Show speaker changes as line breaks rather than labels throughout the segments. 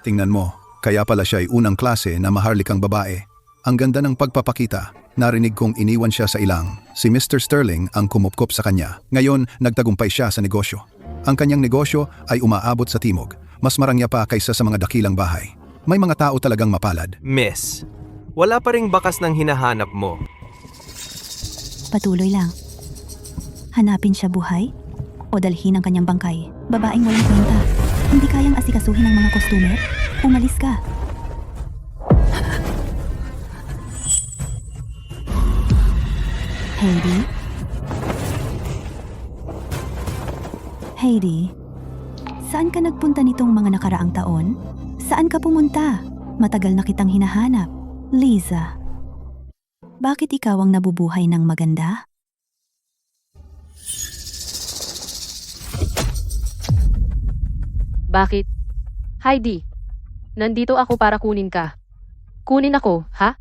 Tingnan mo, kaya pala siya ay unang klase na maharlikang babae. Ang ganda ng pagpapakita. Narinig kong iniwan siya sa ilang. Si Mr. Sterling ang kumupkop sa kanya. Ngayon, nagtagumpay siya sa negosyo. Ang kanyang negosyo ay umaabot sa timog. Mas marangya pa kaysa sa mga dakilang bahay. May mga tao talagang mapalad.
Miss, wala pa ring bakas ng hinahanap mo.
Patuloy lang. Hanapin siya buhay o dalhin ang kanyang bangkay. Babaeng walang kwenta. Hindi kayang asikasuhin ng mga customer? Umalis ka. Heidi? Heidi, saan ka nagpunta nitong mga nakaraang taon? Saan ka pumunta? Matagal na kitang hinahanap. Liza, bakit ikaw ang nabubuhay ng maganda?
Bakit? Heidi, nandito ako para kunin ka. Kunin ako, ha?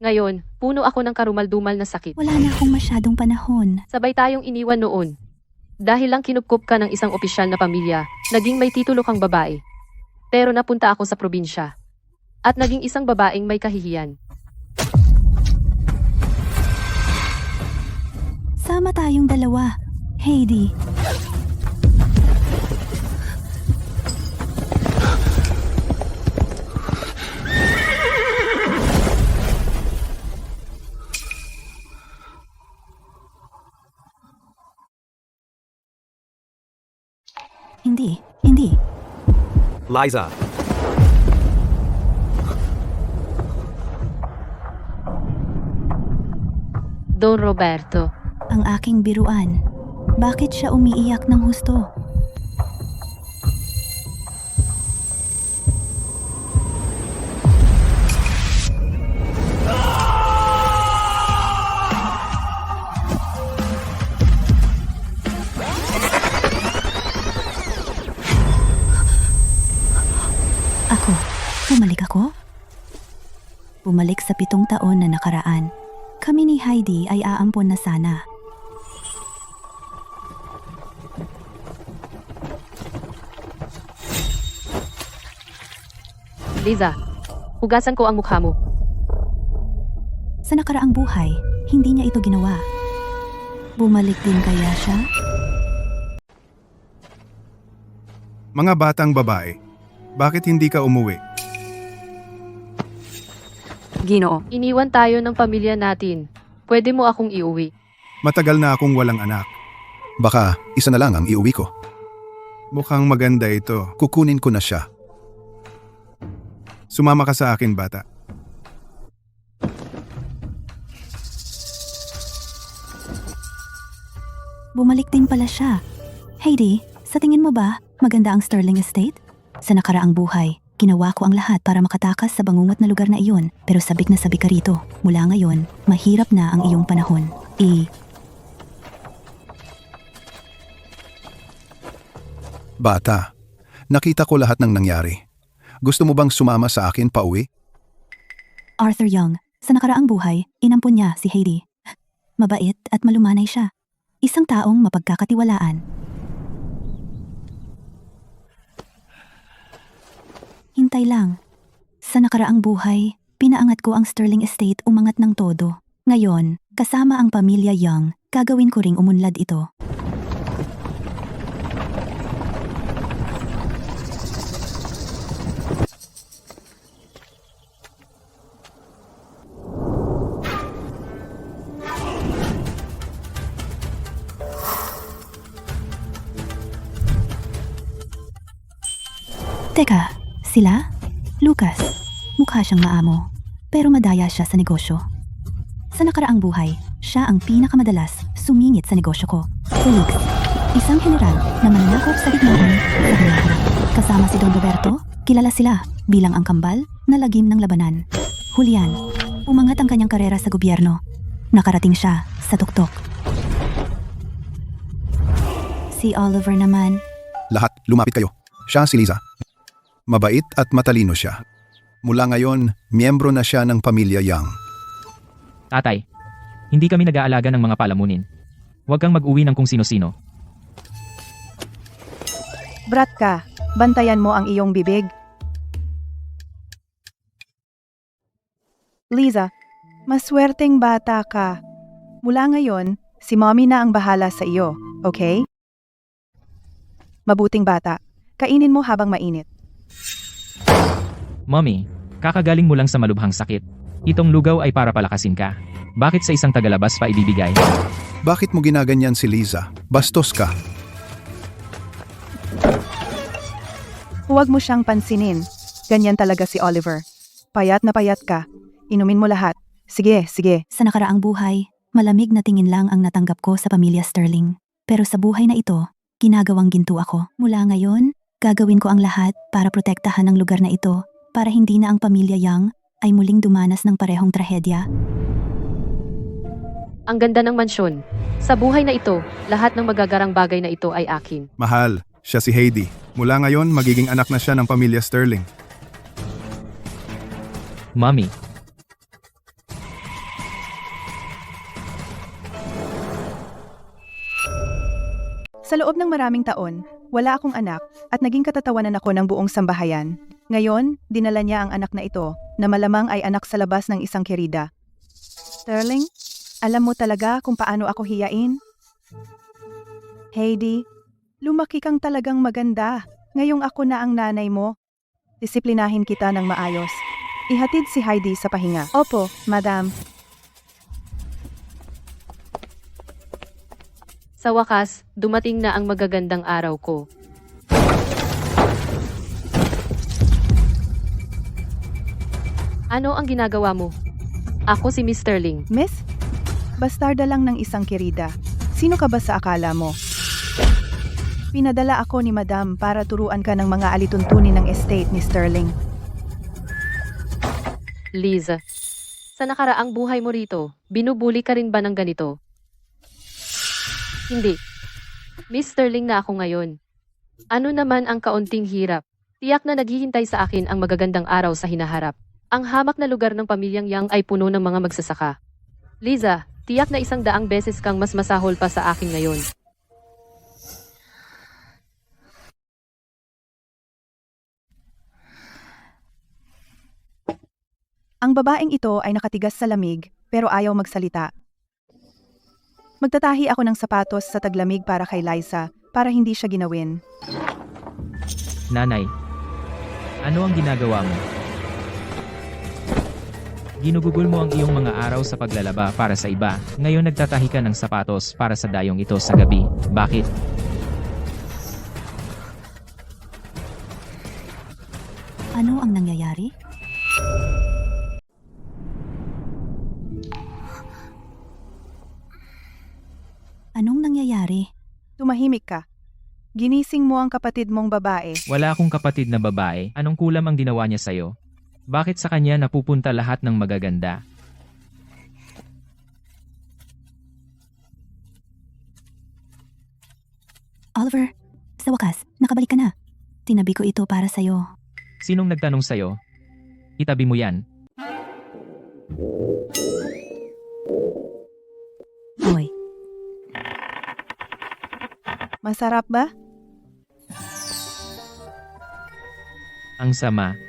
Ngayon, puno ako ng karumal-dumal na sakit.
Wala na akong masyadong panahon.
Sabay tayong iniwan noon. Dahil lang kinupkup ka ng isang opisyal na pamilya, naging may titulo kang babae. Pero napunta ako sa probinsya. At naging isang babaeng may kahihiyan.
Sama tayong dalawa, Heidi. Hindi.
Liza,
Don Roberto,
Ang aking biruan. Bakit siya umiiyak ng husto? Bumalik ako? Bumalik sa 7 taon na nakaraan. Kami ni Heidi ay aampon na sana.
Liza, hugasan ko ang mukha mo.
Sa nakaraang buhay, hindi niya ito ginawa. Bumalik din kaya siya?
Mga batang babae, bakit hindi ka umuwi?
Ginoo.
Iniwan tayo ng pamilya natin. Pwede mo akong iuwi.
Matagal na akong walang anak. Baka isa na lang ang iuwi ko. Mukhang maganda ito. Kukunin ko na siya. Sumama ka sa akin, bata.
Bumalik din pala siya. Heidi, sa tingin mo ba maganda ang Sterling Estate? Sa nakaraang buhay, ginawa ko ang lahat para makatakas sa bangungot na lugar na iyon, pero sabik na sabik ka rito. Mula ngayon, mahirap na ang iyong panahon.
Bata, nakita ko lahat ng nangyari. Gusto mo bang sumama sa akin pauwi?
Arthur Young, sa nakaraang buhay, inampun niya si Heidi. Mabait at malumanay siya. Isang taong mapagkakatiwalaan. Hintay lang. Sa nakaraang buhay, pinaangat ko ang Sterling Estate umangat ng todo. Ngayon, kasama ang pamilya Young, gagawin ko ring umunlad ito. Teka, sila? Lucas, mukha siyang maamo, pero madaya siya sa negosyo. Sa nakaraang buhay, siya ang pinakamadalas sumingit sa negosyo ko. Felix, isang general na mananakop sa digmaan sa hinaharap. Kasama si Don Roberto, kilala sila bilang ang kambal na lagim ng labanan. Julian, umangat ang kanyang karera sa gobyerno. Nakarating siya sa tuktok. Si Oliver naman,
Lahat, lumapit kayo. Siya si Liza. Mabait at matalino siya. Mula ngayon, miyembro na siya ng pamilya Young.
Tatay, hindi kami nag-aalaga ng mga palamunin. Huwag kang mag-uwi ng kung sino-sino.
Brat ka, bantayan mo ang iyong bibig. Liza, maswerteng bata ka. Mula ngayon, si mommy na ang bahala sa iyo, okay? Mabuting bata, kainin mo habang mainit.
Mommy, kakagaling mo lang sa malubhang sakit. Itong lugaw ay para palakasin ka. Bakit sa isang tagalabas pa ibibigay?
Bakit mo ginaganyan si Liza? Bastos ka.
Huwag mo siyang pansinin. Ganyan talaga si Oliver. Payat na payat ka. Inumin mo lahat. Sige, sige.
Sa nakaraang buhay, malamig na tingin lang ang natanggap ko sa pamilya Sterling. Pero sa buhay na ito, ginagawang ginto ako. Mula ngayon, gagawin ko ang lahat para protektahan ang lugar na ito para hindi na ang pamilya Yang ay muling dumanas ng parehong trahedya.
Ang ganda ng mansyon. Sa buhay na ito, lahat ng magagarang bagay na ito ay akin.
Mahal, siya si Heidi. Mula ngayon, magiging anak na siya ng pamilya Sterling.
Mommy,
Sa loob ng maraming taon, wala akong anak at naging katatawanan ako ng buong sambahayan. Ngayon, dinala niya ang anak na ito na malamang ay anak sa labas ng isang kerida. Sterling, alam mo talaga kung paano ako hiyain? Heidi, lumaki kang talagang maganda. Ngayong ako na ang nanay mo. Disiplinahin kita ng maayos. Ihatid si Heidi sa pahinga. Opo, madam.
Sa wakas, dumating na ang magagandang araw ko. Ano ang ginagawa mo? Ako si Miss Sterling.
Miss? Bastarda lang ng isang kerida. Sino ka ba sa akala mo? Pinadala ako ni Madam para turuan ka ng mga alituntunin ng estate ni Sterling.
Liz, sa nakaraang buhay mo rito, binubuli ka rin ba ng ganito? Hindi. Miss Sterling na ako ngayon. Ano naman ang kaunting hirap? Tiyak na naghihintay sa akin ang magagandang araw sa hinaharap. Ang hamak na lugar ng pamilyang Yang ay puno ng mga magsasaka. Liza, tiyak na 100 beses kang mas masahol pa sa akin ngayon.
Ang babaeng ito ay nakatigas sa lamig pero ayaw magsalita. Magtatahi ako ng sapatos sa taglamig para kay Liza para hindi siya ginawin.
nanay. Ano ang ginagawa mo? Ginugugol mo ang iyong mga araw sa paglalaba para sa iba. Ngayon nagtatahi ka ng sapatos para sa dayong ito sa gabi. Bakit?
Ano ang nangyayari? Anong nangyayari?
Tumahimik ka. Ginising mo ang kapatid mong babae.
Wala akong kapatid na babae. Anong kulam ang ginawa niya sa'yo? Bakit sa kanya napupunta lahat ng magaganda?
Oliver, sa wakas, nakabalik ka na. Tinabi ko ito para sa'yo.
Sinong nagtanong sa'yo? Itabi mo yan.
Hoy,
Masarap ba?
Ang sama.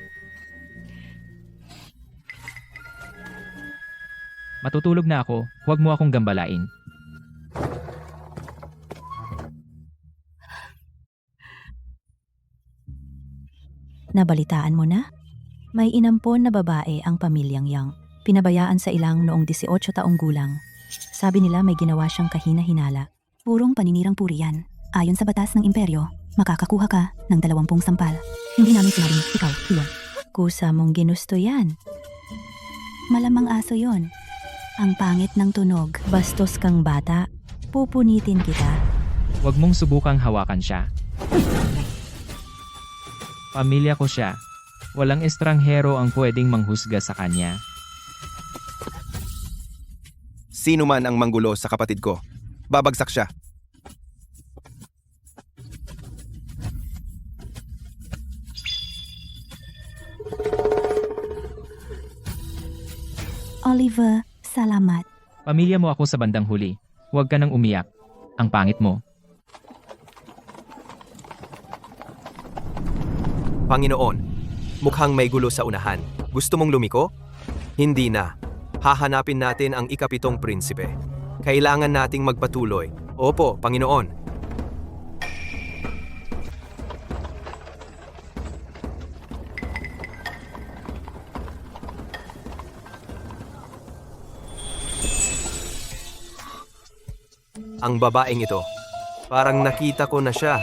Matutulog na ako, huwag mo akong gambalain.
nabalitaan mo na? May inampon na babae ang pamilyang Yang. Pinabayaan sa ilang noong 18 taong gulang. Sabi nila may ginawa siyang kahina-hinala. Purong paninirang puri yan. Ayon sa batas ng imperyo, makakakuha ka ng 20 sampal. Hindi namin sinabing ikaw, iyon. Kusa mong ginusto yan. Malamang aso yon. Ang pangit ng tunog, bastos kang bata. Pupunitin kita.
Huwag mong subukang hawakan siya. Pamilya ko siya. Walang estranghero ang pwedeng manghusga sa kanya.
Sino man ang manggulo sa kapatid ko, babagsak siya.
Oliver, salamat.
Pamilya mo ako sa bandang huli. Huwag ka nang umiyak. Ang pangit mo.
Panginoon, mukhang may gulo sa unahan. Gusto mong lumiko? Hindi na. Hahanapin natin ang ikapitong prinsipe. Kailangan nating magpatuloy. Opo, Panginoon. Ang babaeng ito. Parang nakita ko na siya.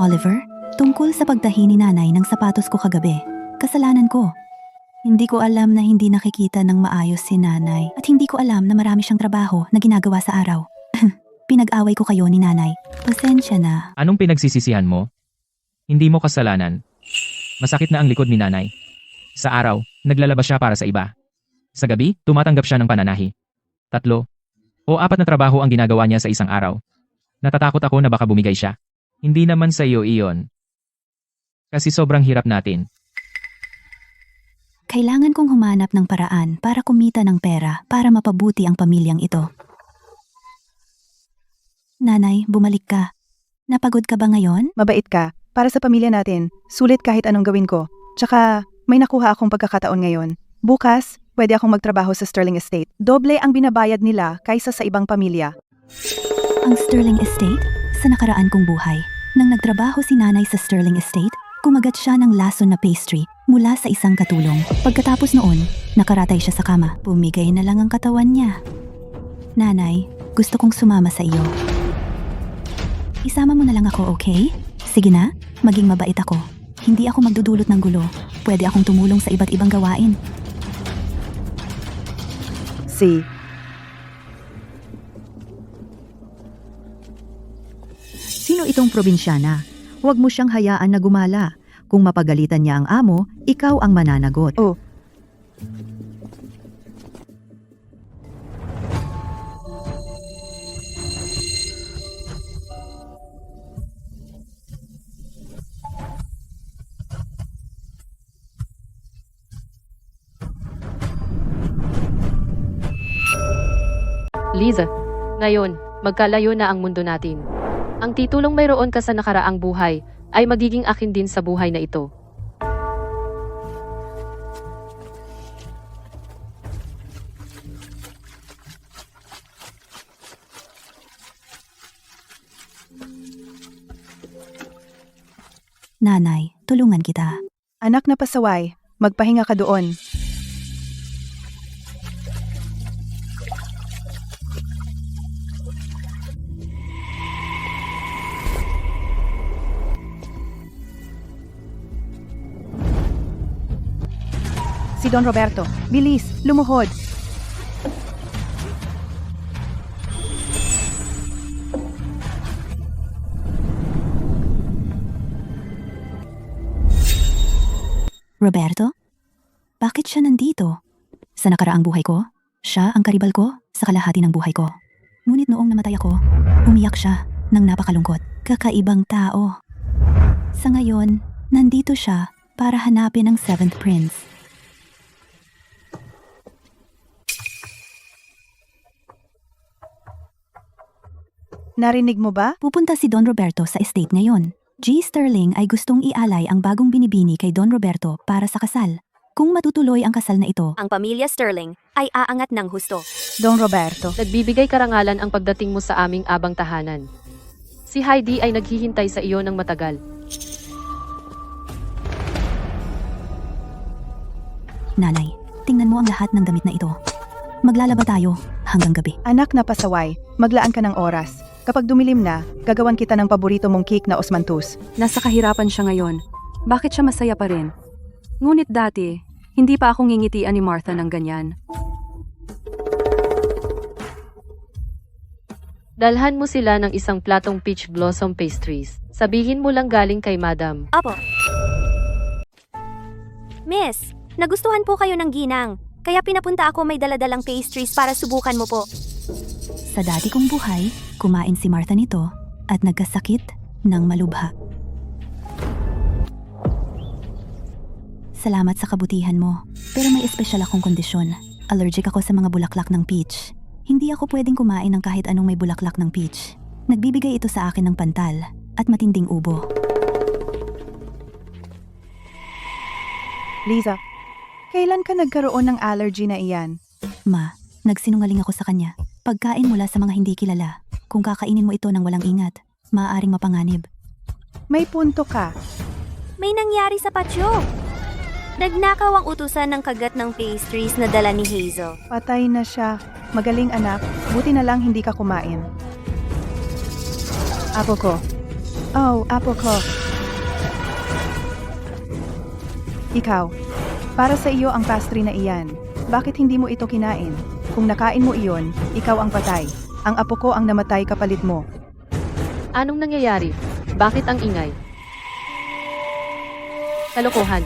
Oliver, tungkol sa pagtahi ni nanay ng sapatos ko kagabi. Kasalanan ko. Hindi ko alam na hindi nakikita ng maayos si nanay at hindi ko alam na marami siyang trabaho na ginagawa sa araw. Pinag-away ko kayo ni nanay. Pasensya na.
Anong pinagsisisihan mo? Hindi mo kasalanan. Masakit na ang likod ni nanay. Sa araw, naglalabas siya para sa iba. Sa gabi, tumatanggap siya ng pananahi. 3 o 4 na trabaho ang ginagawa niya sa isang araw. Natatakot ako na baka bumigay siya. Hindi naman sa iyo iyon. Kasi sobrang hirap natin.
Kailangan kong humanap ng paraan para kumita ng pera para mapabuti ang pamilyang ito. Nanay, bumalik ka. Napagod ka ba ngayon?
Mabait ka. Para sa pamilya natin, sulit kahit anong gawin ko. Tsaka, may nakuha akong pagkakataon ngayon. Bukas, pwede akong magtrabaho sa Sterling Estate. Doble ang binabayad nila kaysa sa ibang pamilya.
Ang Sterling Estate? Sa nakaraan kong buhay, nang nagtrabaho si nanay sa Sterling Estate, kumagat siya ng lason na pastry mula sa isang katulong. Pagkatapos noon, nakaratay siya sa kama. Pumigay na lang ang katawan niya. Nanay, gusto kong sumama sa iyo. Isama mo na lang ako, okay? Sige na, maging mabait ako. Hindi ako magdudulot ng gulo. Pwede akong tumulong sa iba't ibang gawain.
Sino itong probinsyana? Huwag mo siyang hayaan na gumala. Kung mapagalitan niya ang amo, ikaw ang mananagot.
Oh.
Liza, ngayon, magkalayo na ang mundo natin. Ang titulong mayroon ka sa nakaraang buhay ay magiging akin din sa buhay na ito.
Nanay, tulungan kita.
Anak na pasaway, magpahinga ka doon. Si Don Roberto, bilis, lumuhod.
Roberto? Bakit siya nandito? Sa nakaraang buhay ko, siya ang karibal ko sa kalahati ng buhay ko. Ngunit noong namatay ako, umiyak siya ng napakalungkot. Kakaibang tao. Sa ngayon, nandito siya para hanapin ang 7th Prince.
Narinig mo ba?
Pupunta si Don Roberto sa estate ngayon. G. Sterling ay gustong ialay ang bagong binibini kay Don Roberto para sa kasal. Kung matutuloy ang kasal na ito,
Ang pamilya Sterling ay aangat ng husto.
Don Roberto.
Nagbibigay karangalan ang pagdating mo sa aming abang tahanan. Si Heidi ay naghihintay sa iyo ng matagal.
Nanay, tingnan mo ang lahat ng damit na ito. Maglalaba tayo hanggang gabi.
Anak na pasaway, maglaan ka ng oras. Kapag dumilim na, gagawan kita ng paborito mong cake na osmanthus.
Nasa kahirapan siya ngayon. Bakit siya masaya pa rin? Ngunit dati, hindi pa ako ngingitian ni Martha ng ganyan.
Dalhan mo sila ng isang platong peach blossom pastries. Sabihin mo lang galing kay Madam.
Apo. Miss, nagustuhan po kayo ng ginang. Kaya pinapunta ako may daladalang pastries para subukan mo po.
Sa dati kong buhay, kumain si Martha nito at nagkasakit ng malubha. Salamat sa kabutihan mo, pero may espesyal akong kondisyon. Allergic ako sa mga bulaklak ng peach. Hindi ako pwedeng kumain ng kahit anong may bulaklak ng peach. Nagbibigay ito sa akin ng pantal at matinding ubo.
Liza, Kailan ka nagkaroon ng allergy na iyan?
Ma, nagsinungaling ako sa kanya. Pagkain mula sa mga hindi kilala. Kung kakainin mo ito ng walang ingat, maaaring mapanganib.
May punto ka.
May nangyari sa patio. Nagnakaw ang utusan ng kagat ng pastries na dala ni Hazel.
Patay na siya. Magaling anak, buti na lang hindi ka kumain. Apo ko. Oh, apo ko. Ikaw, para sa iyo ang pastry na iyan. Bakit hindi mo ito kinain? Kung nakain mo iyon, ikaw ang patay. Ang apo ko ang namatay kapalit mo.
Anong nangyayari? Bakit ang ingay? Kalokohan.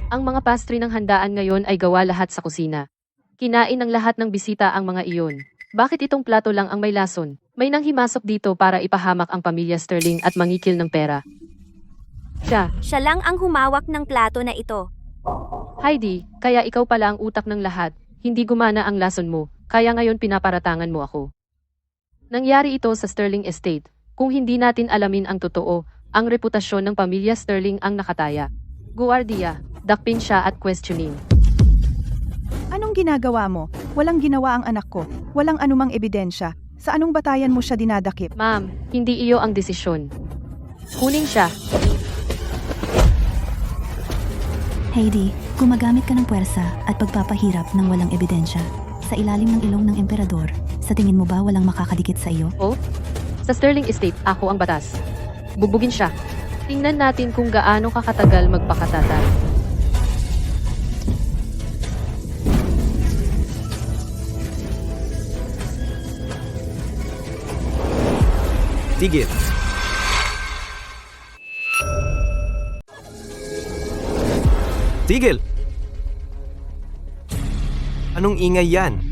Ang mga pastry ng handaan ngayon ay gawa lahat sa kusina. Kinain ng lahat ng bisita ang mga iyon. Bakit itong plato lang ang may lason? May nanghimasok dito para ipahamak ang pamilya Sterling at mangikil ng pera.
Siya lang ang humawak ng plato na ito.
Heidi, kaya ikaw pala ang utak ng lahat. Hindi gumana ang lason mo, kaya ngayon pinaparatangan mo ako. Nangyari ito sa Sterling Estate. Kung hindi natin alamin ang totoo, ang reputasyon ng pamilya Sterling ang nakataya. Guardia, dakpin siya at questioning.
Anong ginagawa mo? Walang ginawa ang anak ko. Walang anumang ebidensya. Sa anong batayan mo siya dinadakip?
Ma'am, hindi iyo ang desisyon. Kunin siya.
Heidi, gumagamit ka ng puwersa at pagpapahirap ng walang ebidensya. Sa ilalim ng ilong ng emperador, sa tingin mo ba walang makakadikit sa iyo?
Oh? Sa Sterling Estate, ako ang batas. Bubugin siya. Tingnan natin kung gaano kakatagal magpakatatay.
Tigil. Tigil! Anong ingay yan?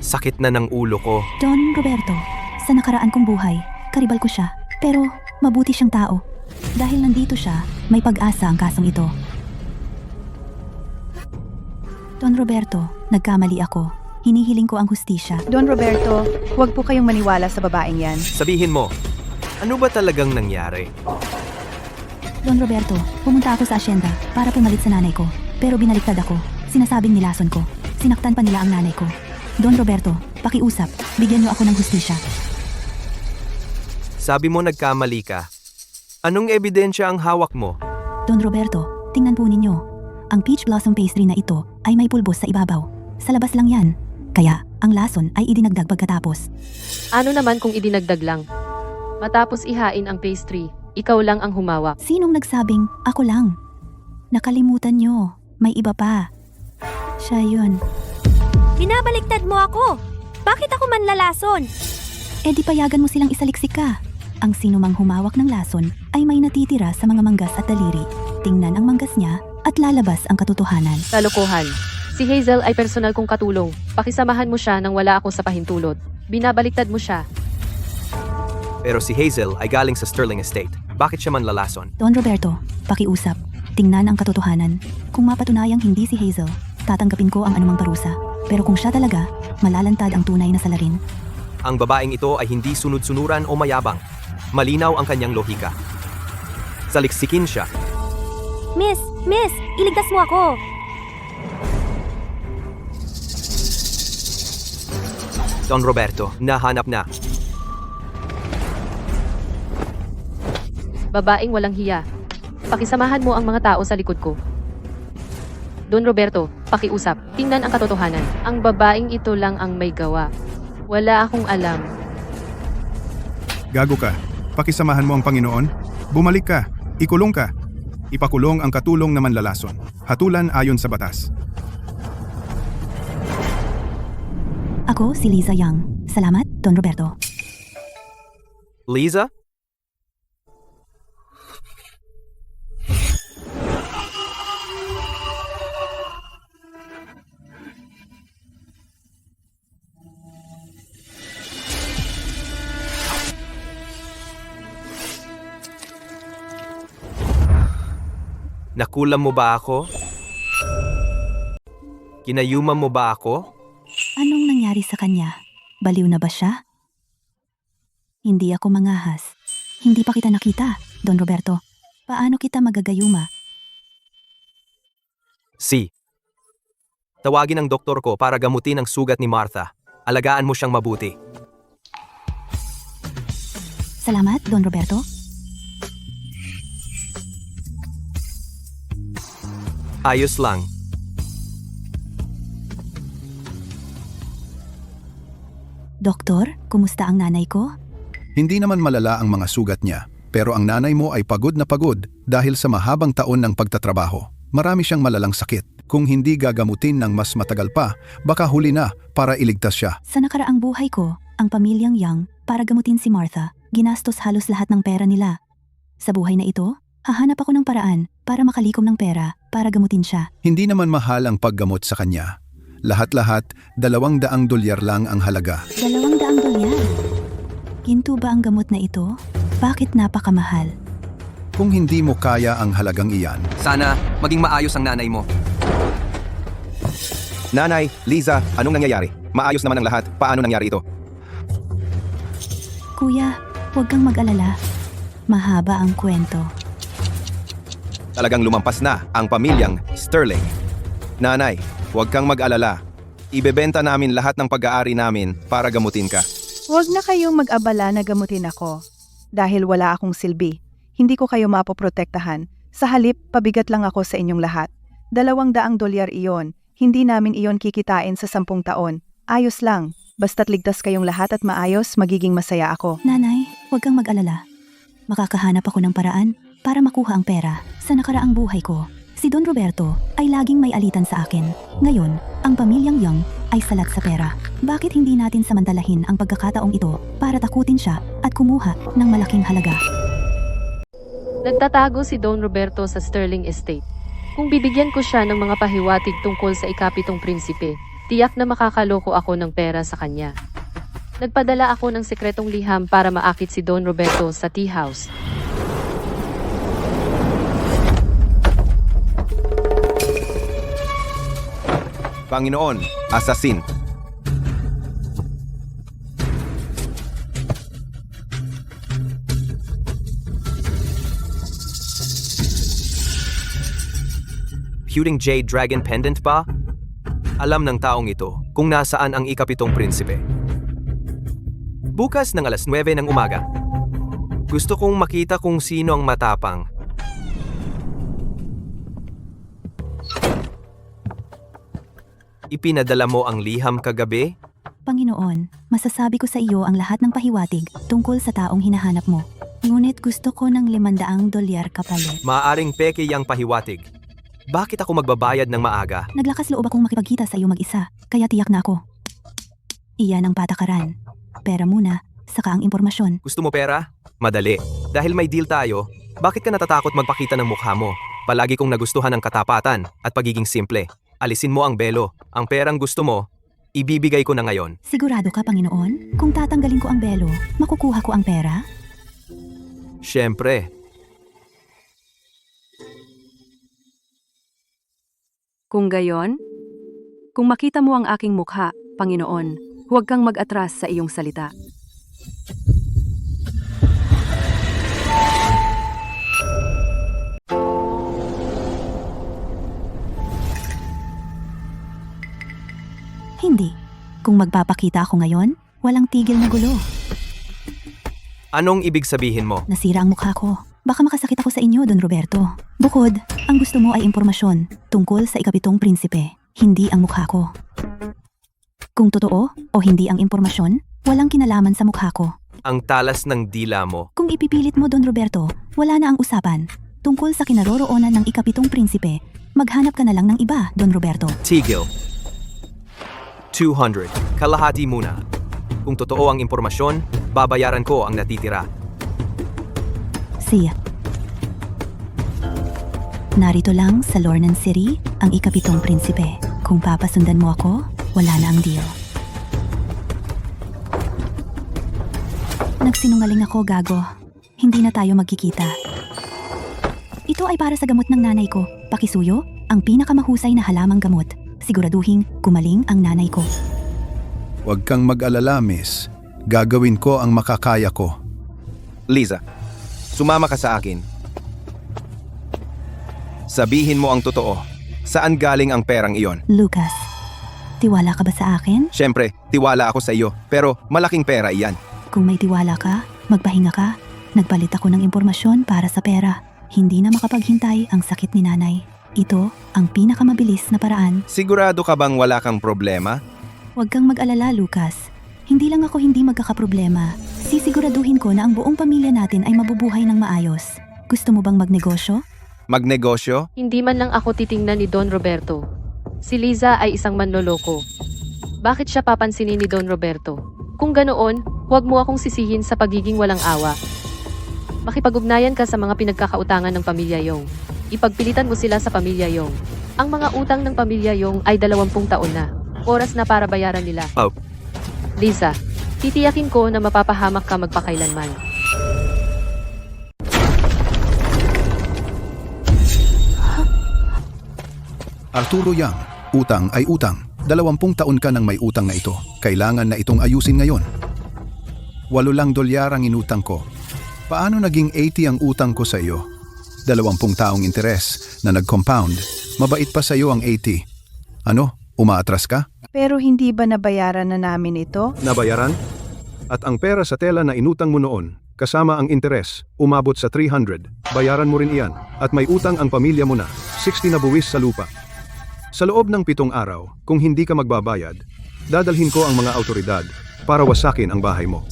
Sakit na ng ulo ko.
Don Roberto, sa nakaraan kong buhay, karibal ko siya. Pero mabuti siyang tao. Dahil nandito siya, may pag-asa ang kasong ito. Don Roberto, nagkamali ako. Hinihiling ko ang hustisya.
Don Roberto, huwag po kayong maniwala sa babaeng yan.
Sabihin mo, ano ba talagang nangyari?
Don Roberto, pumunta ako sa asyenda para pumalit sa nanay ko. Pero binaliktad ako. Sinasabing nilason ko. Sinaktan pa nila ang nanay ko. Don Roberto, pakiusap. Bigyan niyo ako ng hustisya.
Sabi mo nagkamali ka. Anong ebidensya ang hawak mo?
Don Roberto, tingnan po ninyo. Ang peach blossom pastry na ito ay may pulbos sa ibabaw. Sa labas lang yan. Kaya, ang lason ay idinagdag pagkatapos.
Ano naman kung idinagdag lang? Matapos ihain ang pastry, ikaw lang ang humawak.
Sinong nagsabing, ako lang? Nakalimutan nyo. May iba pa. Siya yun.
Binabaliktad mo ako! Bakit ako manlalason?
E di payagan mo silang isaliksik ka. Ang sino mang humawak ng lason ay may natitira sa mga manggas at daliri. Tingnan ang manggas niya at lalabas ang katotohanan.
Kalokohan. Si Hazel ay personal kong katulong. Pakisamahan mo siya nang wala ako sa pahintulot. Binabaliktad mo siya.
Pero si Hazel ay galing sa Sterling Estate. Bakit siya manlalason?
Don Roberto, pakiusap. Tingnan ang katotohanan. Kung mapatunayang hindi si Hazel, tatanggapin ko ang anumang parusa. Pero kung siya talaga, malalantad ang tunay na salarin.
Ang babaeng ito ay hindi sunod-sunuran o mayabang. Malinaw ang kanyang lohika. Saliksikin siya.
Miss! Iligtas mo ako!
Don Roberto, nahanap na.
Babaeng walang hiya. Pakisamahan mo ang mga tao sa likod ko. Don Roberto, pakiusap. Tingnan ang katotohanan. Ang babaeng ito lang ang may gawa. Wala akong alam.
Gago ka. Pakisamahan mo ang Panginoon. Bumalik ka. Ikulong ka. Ipakulong ang katulong na manlalason. Hatulan ayon sa batas.
Ako si Liza Young. Salamat, Don Roberto.
Liza? Nakulam mo ba ako? Kinayuman mo ba ako?
Anong nangyari sa kanya? Baliw na ba siya? Hindi ako mangahas. Hindi pa kita nakita, Don Roberto. Paano kita magagayuma?
Si. Tawagin ang doktor ko para gamutin ang sugat ni Martha. Alagaan mo siyang mabuti.
Salamat, Don Roberto.
Ayos lang.
Doktor, kumusta ang nanay ko?
Hindi naman malala ang mga sugat niya, pero ang nanay mo ay pagod na pagod dahil sa mahabang taon ng pagtatrabaho. Marami siyang malalang sakit. Kung hindi gagamutin ng mas matagal pa, baka huli na para iligtas siya.
Sa nakaraang buhay ko, ang pamilyang Young, para gamutin si Martha, ginastos halos lahat ng pera nila. Sa buhay na ito, hahanap ako ng paraan para makalikom ng pera para gamutin siya.
Hindi naman mahal ang paggamot sa kanya. Lahat-lahat, $200 lang ang halaga.
$200. Ginto ba ang gamot na ito? Bakit napakamahal?
Kung hindi mo kaya ang halagang iyan,
Sana maging maayos ang nanay mo. Nanay, Liza, anong nangyayari? Maayos naman ang lahat. Paano nangyari ito?
Kuya, huwag kang mag-alala. Mahaba ang kwento.
Talagang lumampas na ang pamilyang Sterling. Nanay, huwag kang mag-alala. Ibebenta namin lahat ng pag-aari namin para gamutin ka.
Huwag na kayong mag-abala na gamutin ako. Dahil wala akong silbi, hindi ko kayo mapoprotektahan. Sa halip, pabigat lang ako sa inyong lahat. $200 iyon. Hindi namin iyon kikitain sa 10 taon. Ayos lang. Basta't ligtas kayong lahat at maayos, magiging masaya ako.
Nanay, huwag kang mag-alala. Makakahanap ako ng paraan para makuha ang pera. Sa nakaraang buhay ko, si Don Roberto ay laging may alitan sa akin. Ngayon, ang pamilyang Young ay salat sa pera. Bakit hindi natin samantalahin ang pagkakataong ito para takutin siya at kumuha ng malaking halaga?
Nagtatago si Don Roberto sa Sterling Estate. Kung bibigyan ko siya ng mga pahiwatig tungkol sa ikapitong prinsipe, tiyak na makakaloko ako ng pera sa kanya. Nagpadala ako ng sekretong liham para maakit si Don Roberto sa tea house.
Panginoon, asasin. Puting Jade Dragon Pendant ba? Alam ng taong ito kung nasaan ang ikapitong prinsipe. Bukas ng 9:00 ng umaga. Gusto kong makita kung sino ang matapang. Ipinadala mo ang liham kagabi?
Panginoon, masasabi ko sa iyo ang lahat ng pahiwatig tungkol sa taong hinahanap mo. Ngunit gusto ko ng $500 kapalit.
Maaring peke yang pahiwatig. Bakit ako magbabayad ng maaga?
Naglakas loob akong makipagkita sa iyo mag-isa, kaya tiyak na ako. Iyan ang patakaran. Pera muna, saka ang impormasyon.
Gusto mo pera? Madali. Dahil may deal tayo, bakit ka natatakot magpakita ng mukha mo? Palagi kong nagustuhan ang katapatan at pagiging simple. Alisin mo ang belo. Ang perang gusto mo, ibibigay ko na ngayon.
Sigurado ka, Panginoon? Kung tatanggalin ko ang belo, makukuha ko ang pera?
Siyempre.
Kung gayon, kung makita mo ang aking mukha, Panginoon, huwag kang mag-atras sa iyong salita.
Hindi. Kung magpapakita ako ngayon, walang tigil na gulo.
Anong ibig sabihin mo?
Nasira ang mukha ko. Baka makasakit ako sa inyo, Don Roberto. Bukod, ang gusto mo ay impormasyon tungkol sa ikapitong prinsipe, hindi ang mukha ko. Kung totoo o hindi ang impormasyon, walang kinalaman sa mukha ko.
Ang talas ng dila mo.
Kung ipipilit mo, Don Roberto, wala na ang usapan. Tungkol sa kinaroroonan ng ikapitong prinsipe, maghanap ka na lang ng iba, Don Roberto.
Tigil. 200. Kalahati muna. Kung totoo ang impormasyon, babayaran ko ang natitira.
Siya. Narito lang sa Lornan City ang ikapitong prinsipe. Kung papasundan mo ako, wala na ang deal. Nagsinungaling ako, gago. Hindi na tayo magkikita. Ito ay para sa gamot ng nanay ko. Pakisuyo, ang pinakamahusay na halamang gamot. Siguraduhin gumaling ang nanay ko.
huwag kang mag-alala, miss. Gagawin ko ang makakaya ko.
Liza, sumama ka sa akin. Sabihin mo ang totoo. Saan galing ang perang iyon?
Lucas, Tiwala ka ba sa akin?
Siyempre, tiwala ako sa iyo, pero malaking pera iyan.
Kung may tiwala ka, magpahinga ka. Nagpalit ako ng impormasyon para sa pera. Hindi na makapaghintay ang sakit ni nanay. Ito ang pinakamabilis na paraan.
Sigurado ka bang wala kang problema?
Huwag kang mag-alala, Lucas. Hindi lang ako hindi magkakaproblema. Sisiguraduhin ko na ang buong pamilya natin ay mabubuhay ng maayos. Gusto mo bang magnegosyo?
Magnegosyo?
Hindi man lang ako titingnan ni Don Roberto. Si Liza ay isang manloloko. Bakit siya papansinin ni Don Roberto? Kung ganoon, huwag mo akong sisihin sa pagiging walang awa. Makipag-ugnayan ka sa mga pinagkakautangan ng pamilya Yong. Ipagpilitan mo sila sa pamilya Yong. Ang mga utang ng pamilya Yong ay 20 taon na. Oras na para bayaran nila.
Oh.
Liza, titiyakin ko na mapapahamak ka magpakailanman.
Arturo Yang, utang ay utang. 20 taon ka nang may utang na ito. Kailangan na itong ayusin ngayon. 8 lang dolyar ang inutang ko. Paano naging 80 ang utang ko sa iyo? 20 taong interes na nag-compound. Mabait pa sa iyo ang 80. Ano? Umaatras ka?
Pero hindi ba nabayaran na namin ito?
Nabayaran? At ang pera sa tela na inutang mo noon, kasama ang interes, umabot sa 300. Bayaran mo rin iyan. At may utang ang pamilya mo na, 60 na buwis sa lupa. Sa loob ng 7 araw, kung hindi ka magbabayad, dadalhin ko ang mga autoridad para wasakin ang bahay mo.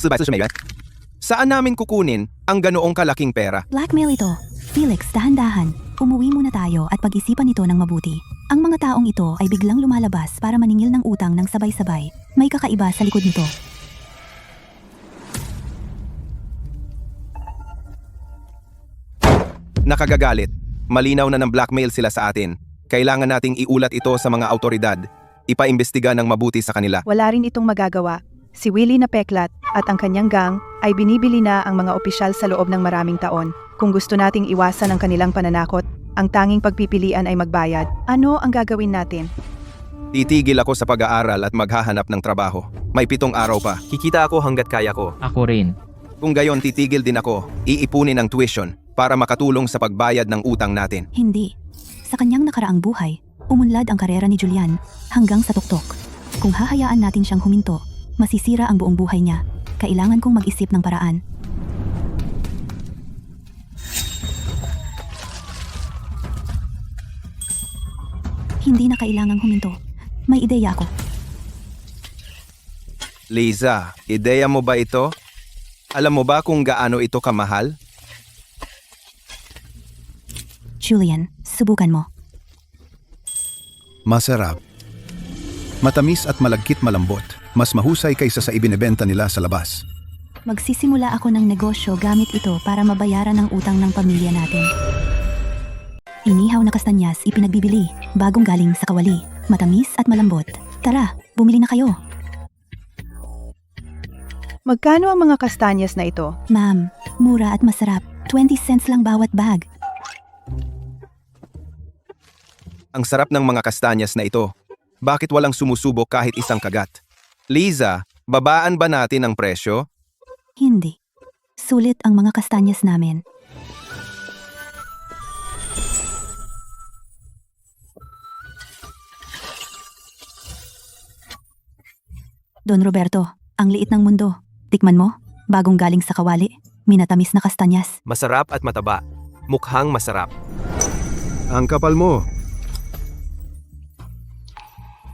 Saan namin kukunin ang ganoong kalaking pera?
Blackmail ito. Felix, dahan-dahan. Umuwi muna tayo at pag-isipan ito ng mabuti. Ang mga taong ito ay biglang lumalabas para maningil ng utang ng sabay-sabay. May kakaiba sa likod nito.
Nakagagalit. Malinaw na ng blackmail sila sa atin. Kailangan nating iulat ito sa mga autoridad. Ipaimbestiga ng mabuti sa kanila.
Wala rin itong magagawa. Si Willie na peklat at ang kanyang gang ay binibili na ang mga opisyal sa loob ng maraming taon. Kung gusto nating iwasan ang kanilang pananakot, ang tanging pagpipilian ay magbayad. Ano ang gagawin natin?
Titigil ako sa pag-aaral at maghahanap ng trabaho. May 7 araw pa. Kikita ako hanggat kaya ko.
Ako rin.
Kung gayon titigil din ako, iipunin ang tuition para makatulong sa pagbayad ng utang natin.
Hindi. Sa kanyang nakaraang buhay, umunlad ang karera ni Julian hanggang sa tuktok. Kung hahayaan natin siyang huminto, masisira ang buong buhay niya. Kailangan kong mag-isip ng paraan. Hindi na kailangang huminto. May ideya ako.
Liza, ideya mo ba ito? Alam mo ba kung gaano ito kamahal?
Julian, subukan mo.
Masarap. Matamis at malagkit malambot. Mas mahusay kaysa sa ibinebenta nila sa labas.
Magsisimula ako ng negosyo gamit ito para mabayaran ang utang ng pamilya natin. Inihaw na kastanyas ipinagbibili, bagong galing sa kawali, matamis at malambot. Tara, bumili na kayo.
Magkano ang mga kastanyas na ito?
Ma'am, mura at masarap. 20 cents lang bawat bag.
Ang sarap ng mga kastanyas na ito. Bakit walang sumusubok kahit isang kagat? Liza, babaan ba natin ang presyo?
Hindi. Sulit ang mga kastanyas namin. Don Roberto, ang liit ng mundo. Tikman mo, bagong galing sa kawali. Minatamis na kastanyas.
Masarap at mataba. Mukhang masarap.
Ang kapal mo.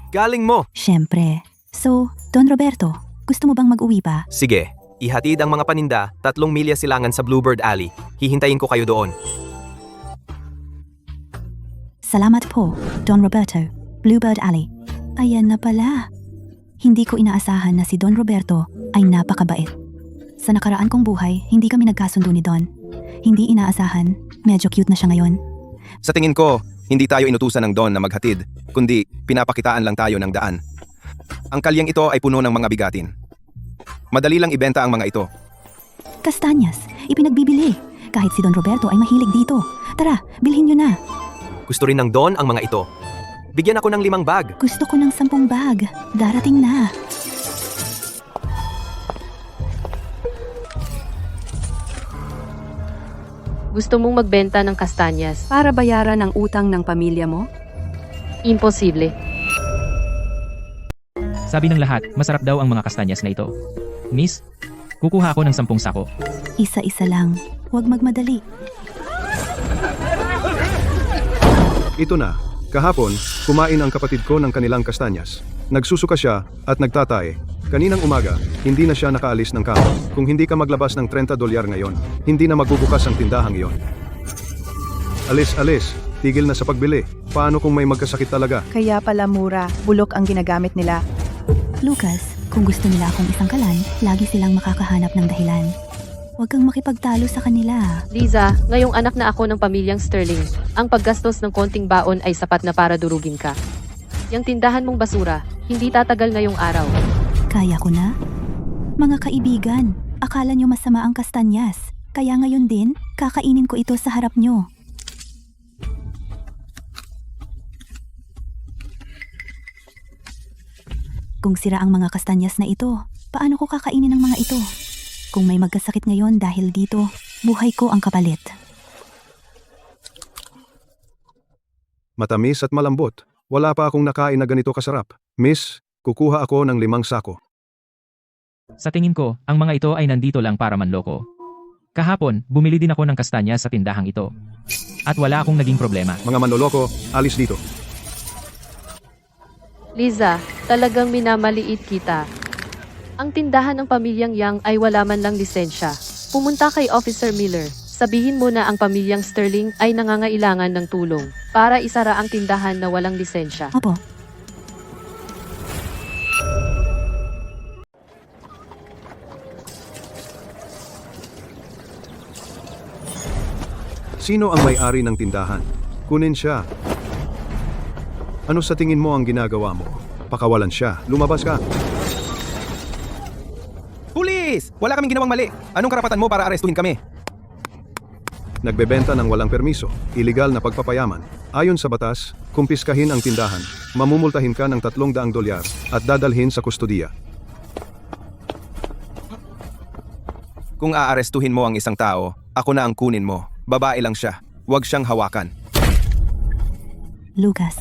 Galing mo!
Siyempre. So, Don Roberto, gusto mo bang mag-uwi pa?
Sige, ihatid ang mga paninda 3 milya silangan sa Bluebird Alley. Hihintayin ko kayo doon.
Salamat po, Don Roberto. Bluebird Alley. Ayan na pala. Hindi ko inaasahan na si Don Roberto ay napakabait. Sa nakaraan kong buhay, hindi kami nagkasundo ni Don. Hindi inaasahan, medyo cute na siya ngayon.
Sa tingin ko, hindi tayo inutusan ng Don na maghatid, kundi pinapakitaan lang tayo ng daan. Ang kalyang ito ay puno ng mga bigatin. Madali lang ibenta ang mga ito.
Kastanyas, ipinagbibili. Kahit si Don Roberto ay mahilig dito. Tara, bilhin nyo na.
Gusto rin ng Don ang mga ito. Bigyan ako ng 5 bag.
Gusto ko ng 10 bag. Darating na.
Gusto mong magbenta ng kastanyas?
Para bayaran ang utang ng pamilya mo?
Imposible.
Sabi ng lahat, masarap daw ang mga kastanyas na ito. Miss, kukuha ako ng 10 sako.
Isa-isa lang. Huwag magmadali.
Ito na. Kahapon, kumain ang kapatid ko ng kanilang kastanyas. Nagsusuka siya at nagtatae. Kaninang umaga, hindi na siya nakaalis ng kama. Kung hindi ka maglabas ng $30 ngayon, hindi na magbubukas ang tindahang iyon. Alis. Tigil na sa pagbili. Paano kung may magkasakit talaga?
Kaya pala mura, bulok ang ginagamit nila.
Lucas, kung gusto nila akong isangkalan, lagi silang makakahanap ng dahilan. Huwag kang makipagtalo sa kanila.
Liza, ngayong anak na ako ng pamilyang Sterling, ang paggastos ng konting baon ay sapat na para durugin ka. Yang tindahan mong basura, hindi tatagal ngayong araw.
Kaya ko na? Mga kaibigan, akala nyo masama ang kastanyas. Kaya ngayon din, kakainin ko ito sa harap nyo. Kung sira ang mga kastanyas na ito, paano ko kakainin ang mga ito? Kung may magkasakit ngayon dahil dito, buhay ko ang kapalit.
Matamis at malambot. Wala pa akong nakain na ganito kasarap. Miss, kukuha ako ng 5 sako.
Sa tingin ko, ang mga ito ay nandito lang para manloko. Kahapon, bumili din ako ng kastanya sa tindahang ito. At wala akong naging problema.
Mga manloloko, alis dito.
Liza, talagang minamaliit kita. Ang tindahan ng pamilyang Yang ay wala man lang lisensya. Pumunta kay Officer Miller. Sabihin mo na ang pamilyang Sterling ay nangangailangan ng tulong para isara ang tindahan na walang lisensya.
Opo,
Sino ang may-ari ng tindahan? Kunin siya. Ano sa tingin mo ang ginagawa mo? Pakawalan siya. Lumabas ka.
Pulis! Wala kaming ginawang mali. Anong karapatan mo para arestuhin kami?
Nagbebenta ng walang permiso. Iligal na pagpapayaman. Ayon sa batas, kumpiskahin ang tindahan. Mamumultahin ka ng $300 at dadalhin sa kustodiya.
Kung aarestuhin mo ang isang tao, ako na ang kunin mo. Babae lang siya. Huwag siyang hawakan.
Lucas.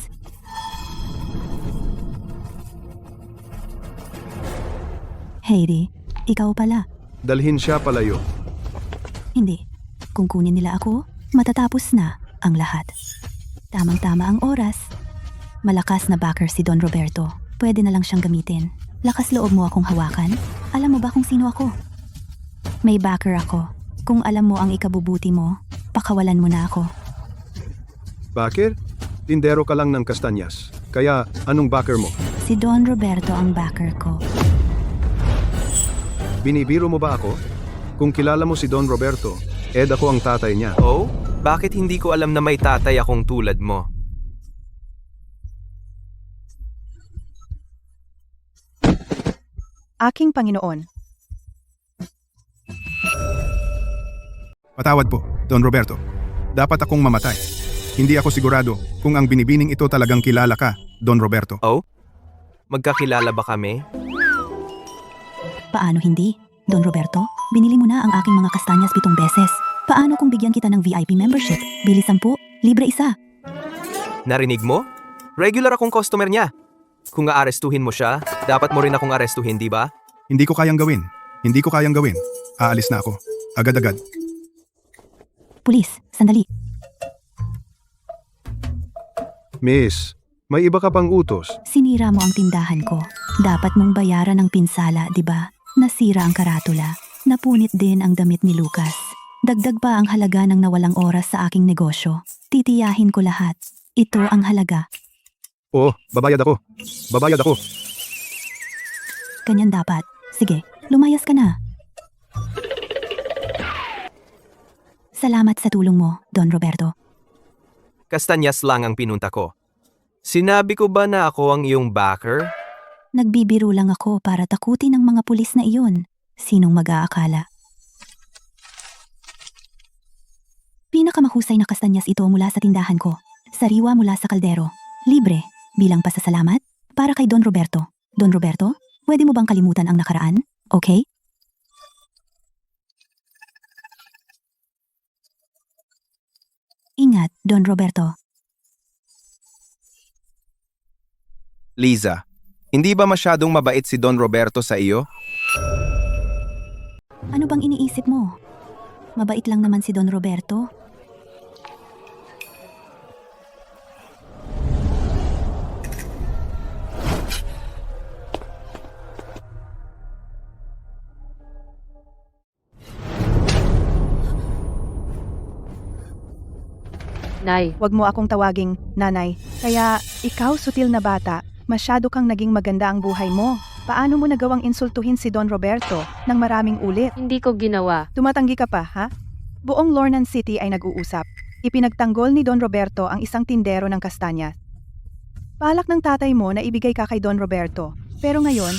Heidi, ikaw pala.
Dalhin siya palayo.
Hindi. Kung kunin nila ako, matatapos na ang lahat. Tamang-tama ang oras. Malakas na backer si Don Roberto. Pwede na lang siyang gamitin. Lakas loob mo akong hawakan? Alam mo ba kung sino ako? May backer ako. Kung alam mo ang ikabubuti mo, pakawalan mo na ako.
Backer? Tindero ka lang ng kastanyas. Kaya, anong backer mo?
Si Don Roberto ang backer ko.
Binibiro mo ba ako? Kung kilala mo si Don Roberto, ako ang tatay niya.
Oh? Bakit hindi ko alam na may tatay akong tulad mo?
Aking Panginoon,
Patawad po, Don Roberto. Dapat akong mamatay. Hindi ako sigurado kung ang binibining ito talagang kilala ka, Don Roberto.
Oh? Magkakilala ba kami?
Paano hindi? Don Roberto, binili mo na ang aking mga kastanyas 7 beses. Paano kung bigyan kita ng VIP membership? Bili 10, libre 1.
Narinig mo? Regular akong customer niya. Kung aarestuhin mo siya, dapat mo rin akong arestuhin, di ba?
Hindi ko kayang gawin. Hindi ko kayang gawin. Aalis na ako. Agad-agad.
Pulis, sandali.
Miss, may iba ka pang utos.
Sinira mo ang tindahan ko. Dapat mong bayaran ng pinsala, di ba? Nasira ang karatula. Napunit din ang damit ni Lucas. Dagdag pa ang halaga ng nawalang oras sa aking negosyo. Titiyahin ko lahat. Ito ang halaga.
Oo, babayad ako. Babayad ako.
Ganyan dapat. Sige, lumayas ka na. Salamat sa tulong mo, Don Roberto.
Kastanyas lang ang pinunta ko. Sinabi ko ba na ako ang iyong backer?
Nagbibiro lang ako para takutin ang mga pulis na iyon. Sinong mag-aakala? Pinakamahusay na kastanyas ito mula sa tindahan ko. Sariwa mula sa kaldero. Libre. Bilang pasasalamat para kay Don Roberto. Don Roberto, pwede mo bang kalimutan ang nakaraan? Okay? Ingat, Don Roberto.
Liza, Hindi ba masyadong mabait si Don Roberto sa iyo?
Ano bang iniisip mo? Mabait lang naman si Don Roberto.
Nay,
Huwag mo akong tawaging nanay. Kaya, ikaw sutil na bata, masyado kang naging maganda ang buhay mo. Paano mo nagawang insultuhin si Don Roberto ng maraming ulit?
hindi ko ginawa.
Tumatanggi ka pa, ha? Buong Lornan City ay nag-uusap. Ipinagtanggol ni Don Roberto ang isang tindero ng kastanya. Balak ng tatay mo na ibigay ka kay Don Roberto. Pero ngayon,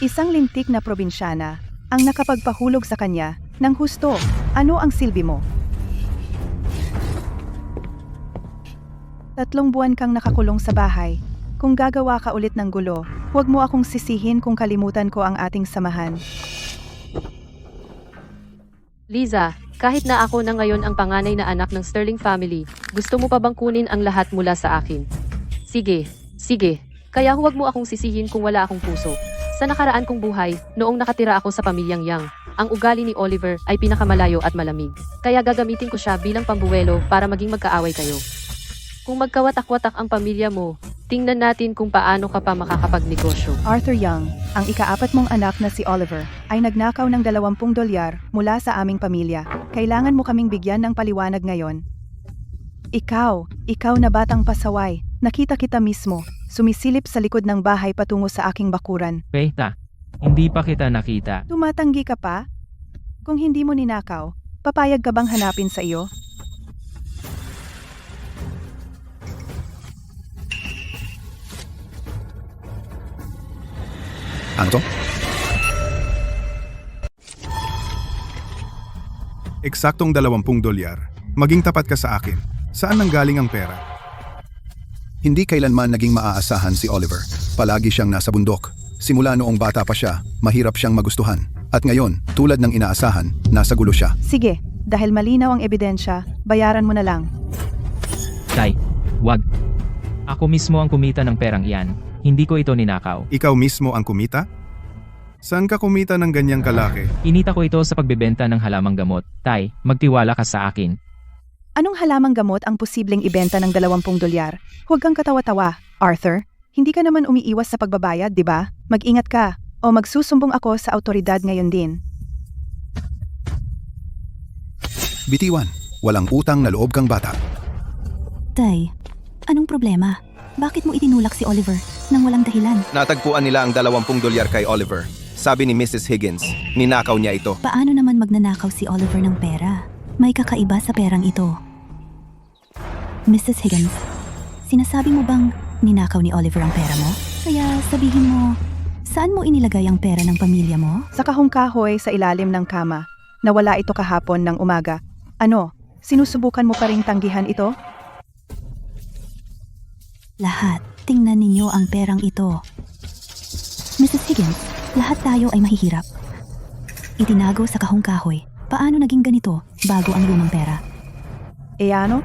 isang lintik na probinsyana ang nakapagpahulog sa kanya ng husto. Ano ang silbi mo? 3 buwan kang nakakulong sa bahay. Kung gagawa ka ulit ng gulo, huwag mo akong sisihin kung kalimutan ko ang ating samahan.
Liza, kahit na ako na ngayon ang panganay na anak ng Sterling family, gusto mo pa bang kunin ang lahat mula sa akin? Sige, sige. Kaya huwag mo akong sisihin kung wala akong puso. Sa nakaraan kong buhay, noong nakatira ako sa pamilyang Yang, ang ugali ni Oliver ay pinakamalayo at malamig. Kaya gagamitin ko siya bilang pambuwelo para maging magkaaway kayo. Kung magkawatak-watak ang pamilya mo, tingnan natin kung paano ka pa makakapagnegosyo.
Arthur Young, ang ika-4 mong anak na si Oliver, ay nagnakaw ng $20 mula sa aming pamilya. Kailangan mo kaming bigyan ng paliwanag ngayon. Ikaw na batang pasaway, nakita kita mismo, sumisilip sa likod ng bahay patungo sa aking bakuran.
Peta, hindi pa kita nakita.
Tumatanggi ka pa? Kung hindi mo ninakaw, papayag ka bang hanapin sa iyo?
Ano to? Eksaktong $20. Maging tapat ka sa akin. Saan nanggaling ang pera? Hindi kailanman naging maaasahan si Oliver. Palagi siyang nasa bundok. Simula noong bata pa siya, mahirap siyang magustuhan. At ngayon, tulad ng inaasahan, nasa gulo siya.
Sige, dahil malinaw ang ebidensya, bayaran mo na lang.
Tay, wag. Ako mismo ang kumita ng perang iyan. Hindi ko ito ninakaw.
Ikaw mismo ang kumita? Saan ka kumita ng ganyang kalaki?
Inita ko ito sa pagbebenta ng halamang gamot. Tay, magtiwala ka sa akin.
Anong halamang gamot ang posibleng ibenta ng $20? Huwag kang katawa-tawa, Arthur. Hindi ka naman umiiwas sa pagbabayad, di ba? Mag-ingat ka, o magsusumbong ako sa autoridad ngayon din.
Bitiwan, walang utang na loob kang bata.
Tay, anong problema? Bakit mo itinulak si Oliver nang walang dahilan?
Natagpuan nila ang $20 kay Oliver. Sabi ni Mrs. Higgins, ninakaw niya ito.
Paano naman magnanakaw si Oliver ng pera? May kakaiba sa perang ito. Mrs. Higgins, sinasabi mo bang ninakaw ni Oliver ang pera mo? Kaya sabihin mo, saan mo inilagay ang pera ng pamilya mo?
Sa kahong kahoy sa ilalim ng kama, nawala ito kahapon ng umaga. Ano, sinusubukan mo pa ring tanggihan ito?
Lahat, tingnan ninyo ang perang ito. Mrs. Higgins, lahat tayo ay mahihirap. Itinago sa kahong kahoy. Paano naging ganito bago ang lumang pera?
Ano?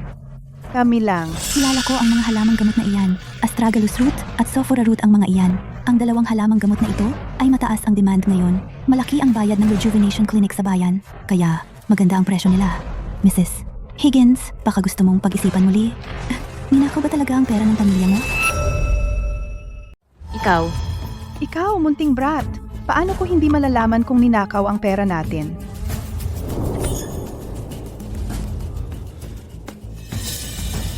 Kami lang.
Kilala ko ang mga halamang gamot na iyan. Astragalus root at sophora root ang mga iyan. Ang 2 halamang gamot na ito ay mataas ang demand ngayon. Malaki ang bayad ng rejuvenation clinic sa bayan. Kaya maganda ang presyo nila. Mrs. Higgins, baka gusto mong pag-isipan muli. Ninakaw ba talaga ang pera ng pamilya mo?
Ikaw,
munting brat. Paano ko hindi malalaman kung ninakaw ang pera natin?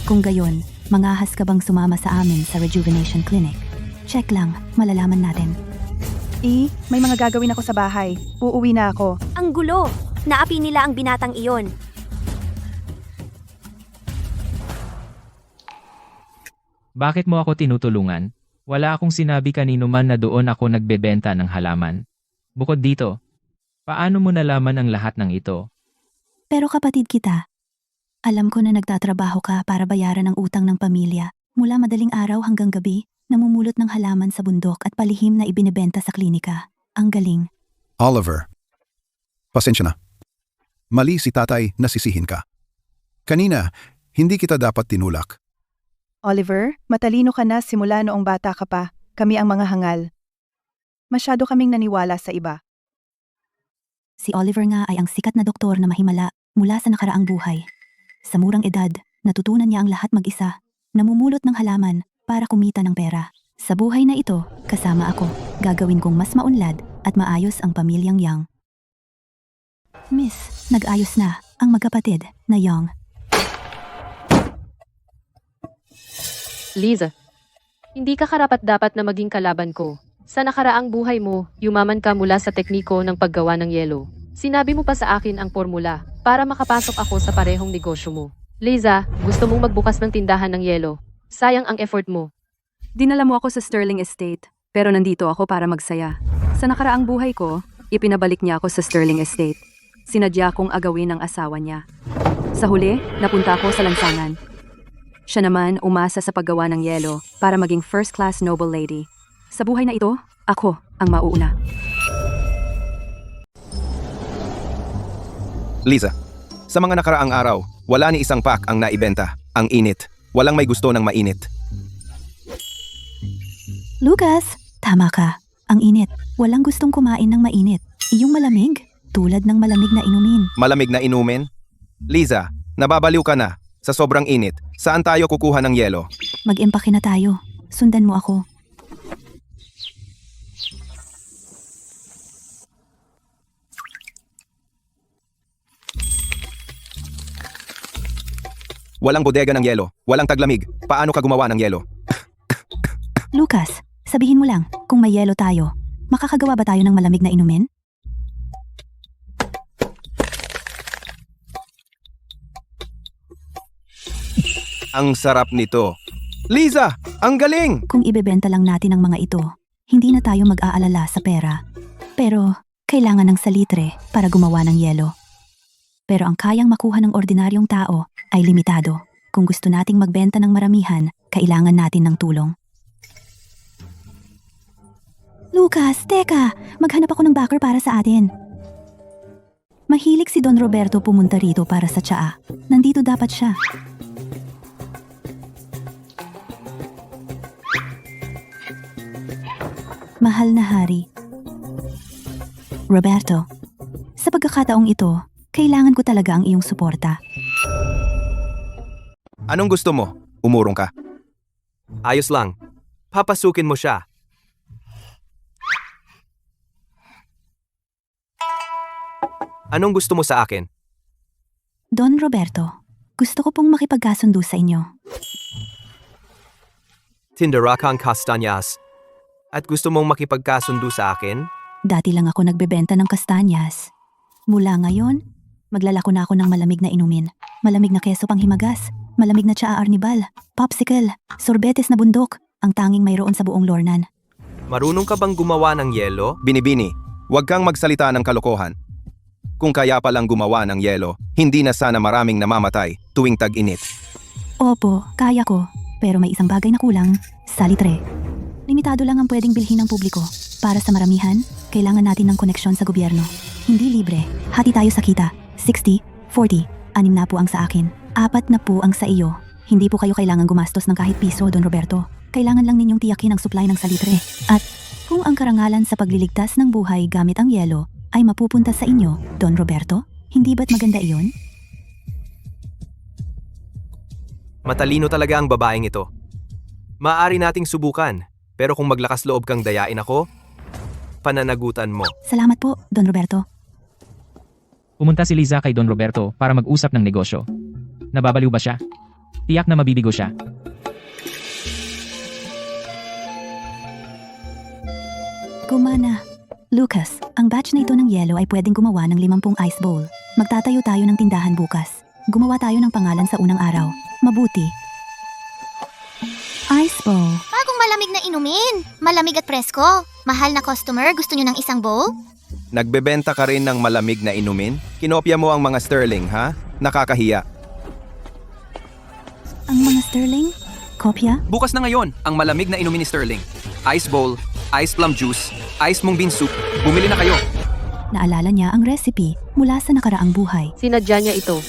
Kung gayon, mangahas ka bang sumama sa amin sa rejuvenation clinic? Check lang, malalaman natin.
May mga gagawin ako sa bahay. Uuwi na ako.
Ang gulo! Naapi nila ang binatang iyon.
Bakit mo ako tinutulungan? Wala akong sinabi kanino man na doon ako nagbebenta ng halaman. Bukod dito, paano mo nalaman ang lahat ng ito?
Pero kapatid kita, alam ko na nagtatrabaho ka para bayaran ang utang ng pamilya. Mula madaling araw hanggang gabi, namumulot ng halaman sa bundok at palihim na ibinebenta sa klinika. Ang galing.
Oliver, pasensya na. Mali si tatay, nasisihin ka. Kanina, hindi kita dapat tinulak.
Oliver, matalino ka na simula noong bata ka pa. kami ang mga hangal. Masyado kaming naniwala sa iba.
Si Oliver nga ay ang sikat na doktor na mahimala mula sa nakaraang buhay. Sa murang edad, natutunan niya ang lahat mag-isa. Namumulot ng halaman para kumita ng pera. Sa buhay na ito, kasama ako, gagawin kong mas maunlad at maayos ang pamilyang Yang. Miss, nag-ayos na ang magkapatid na Yang.
Liza, hindi ka karapat-dapat na maging kalaban ko. Sa nakaraang buhay mo, yumaman ka mula sa tekniko ng paggawa ng yelo. Sinabi mo pa sa akin ang formula para makapasok ako sa parehong negosyo mo. Liza, gusto mong magbukas ng tindahan ng yelo. Sayang ang effort mo.
Dinala mo ako sa Sterling Estate, pero nandito ako para magsaya. Sa nakaraang buhay ko, ipinabalik niya ako sa Sterling Estate. Sinadya kong agawin ang asawa niya. Sa huli, napunta ako sa lansangan. Siya naman umasa sa paggawa ng yelo para maging first-class noble lady. Sa buhay na ito, ako ang mauuna.
Liza, sa mga nakaraang araw, wala ni isang pack ang naibenta. Ang init. Walang may gusto ng mainit.
Lucas, tama ka. Ang init. Walang gustong kumain ng mainit. Iyong malamig, tulad ng malamig na inumin.
Malamig na inumin? Liza, nababaliw ka na. Sa sobrang init, saan tayo kukuha ng yelo?
Mag-empake na tayo. Sundan mo ako.
Walang bodega ng yelo. Walang taglamig. Paano ka gumawa ng yelo?
Lucas, sabihin mo lang, kung may yelo tayo, makakagawa ba tayo ng malamig na inumin?
Ang sarap nito. Liza, ang galing!
Kung ibebenta lang natin ang mga ito, hindi na tayo mag-aalala sa pera. Pero, kailangan ng salitre para gumawa ng yelo. Pero ang kayang makuha ng ordinaryong tao ay limitado. Kung gusto nating magbenta ng maramihan, kailangan natin ng tulong. Lucas, teka! Maghanap ako ng backer para sa atin. Mahilig si Don Roberto pumunta rito para sa tsaa. Nandito dapat siya. Mahal na hari. Roberto, sa pagkakataong ito, kailangan ko talaga ang iyong suporta.
Anong gusto mo? Umurong ka. Ayos lang. Papasukin mo siya. Anong gusto mo sa akin?
Don Roberto, gusto ko pong makipagkasundo sa inyo.
Tindarakang Castañas. At gusto mong makipagkasundo sa akin?
Dati lang ako nagbebenta ng kastanyas. Mula ngayon, maglalako na ako ng malamig na inumin. Malamig na keso panghimagas, malamig na tsaa arnibal, popsicle, sorbetes na bundok, ang tanging mayroon sa buong Lornan.
Marunong ka bang gumawa ng yelo? Binibini, huwag kang magsalita ng kalokohan. Kung kaya palang gumawa ng yelo, hindi na sana maraming namamatay tuwing tag-init.
Opo, kaya ko. Pero may isang bagay na kulang, salitre. Limitado lang ang pwedeng bilhin ng publiko. Para sa maramihan, kailangan natin ng koneksyon sa gobyerno. Hindi libre. Hati tayo sa kita. 60, 40, 6 na po ang sa akin. 4 na po ang sa iyo. Hindi po kayo kailangan gumastos ng kahit piso, Don Roberto. Kailangan lang ninyong tiyakin ang supply ng salitre. At kung ang karangalan sa pagliligtas ng buhay gamit ang yelo ay mapupunta sa inyo, Don Roberto, hindi ba't maganda iyon?
Matalino talaga ang babaeng ito. Maaari nating subukan, pero kung maglakas loob kang dayain ako, pananagutan mo.
Salamat po, Don Roberto.
Pumunta si Liza kay Don Roberto para mag-usap ng negosyo. Nababaliw ba siya? Tiyak na mabibigo siya.
Gumana. Lucas, ang batch na ito ng yelo ay pwedeng gumawa ng 50 ice bowl. Magtatayo tayo ng tindahan bukas. Gumawa tayo ng pangalan sa unang araw. Mabuti. Ice bowl.
Bagong malamig na inumin. Malamig at presko. Mahal na customer, gusto nyo ng isang bowl?
Nagbebenta ka rin ng malamig na inumin? Kinopya mo ang mga Sterling, ha? Nakakahiya.
Ang mga Sterling? Kopya?
Bukas na ngayon, ang malamig na inumin ni Sterling. Ice bowl, ice plum juice, ice mung bean soup. Bumili na kayo.
Naalala niya ang recipe mula sa nakaraang buhay.
Sinadya niya ito.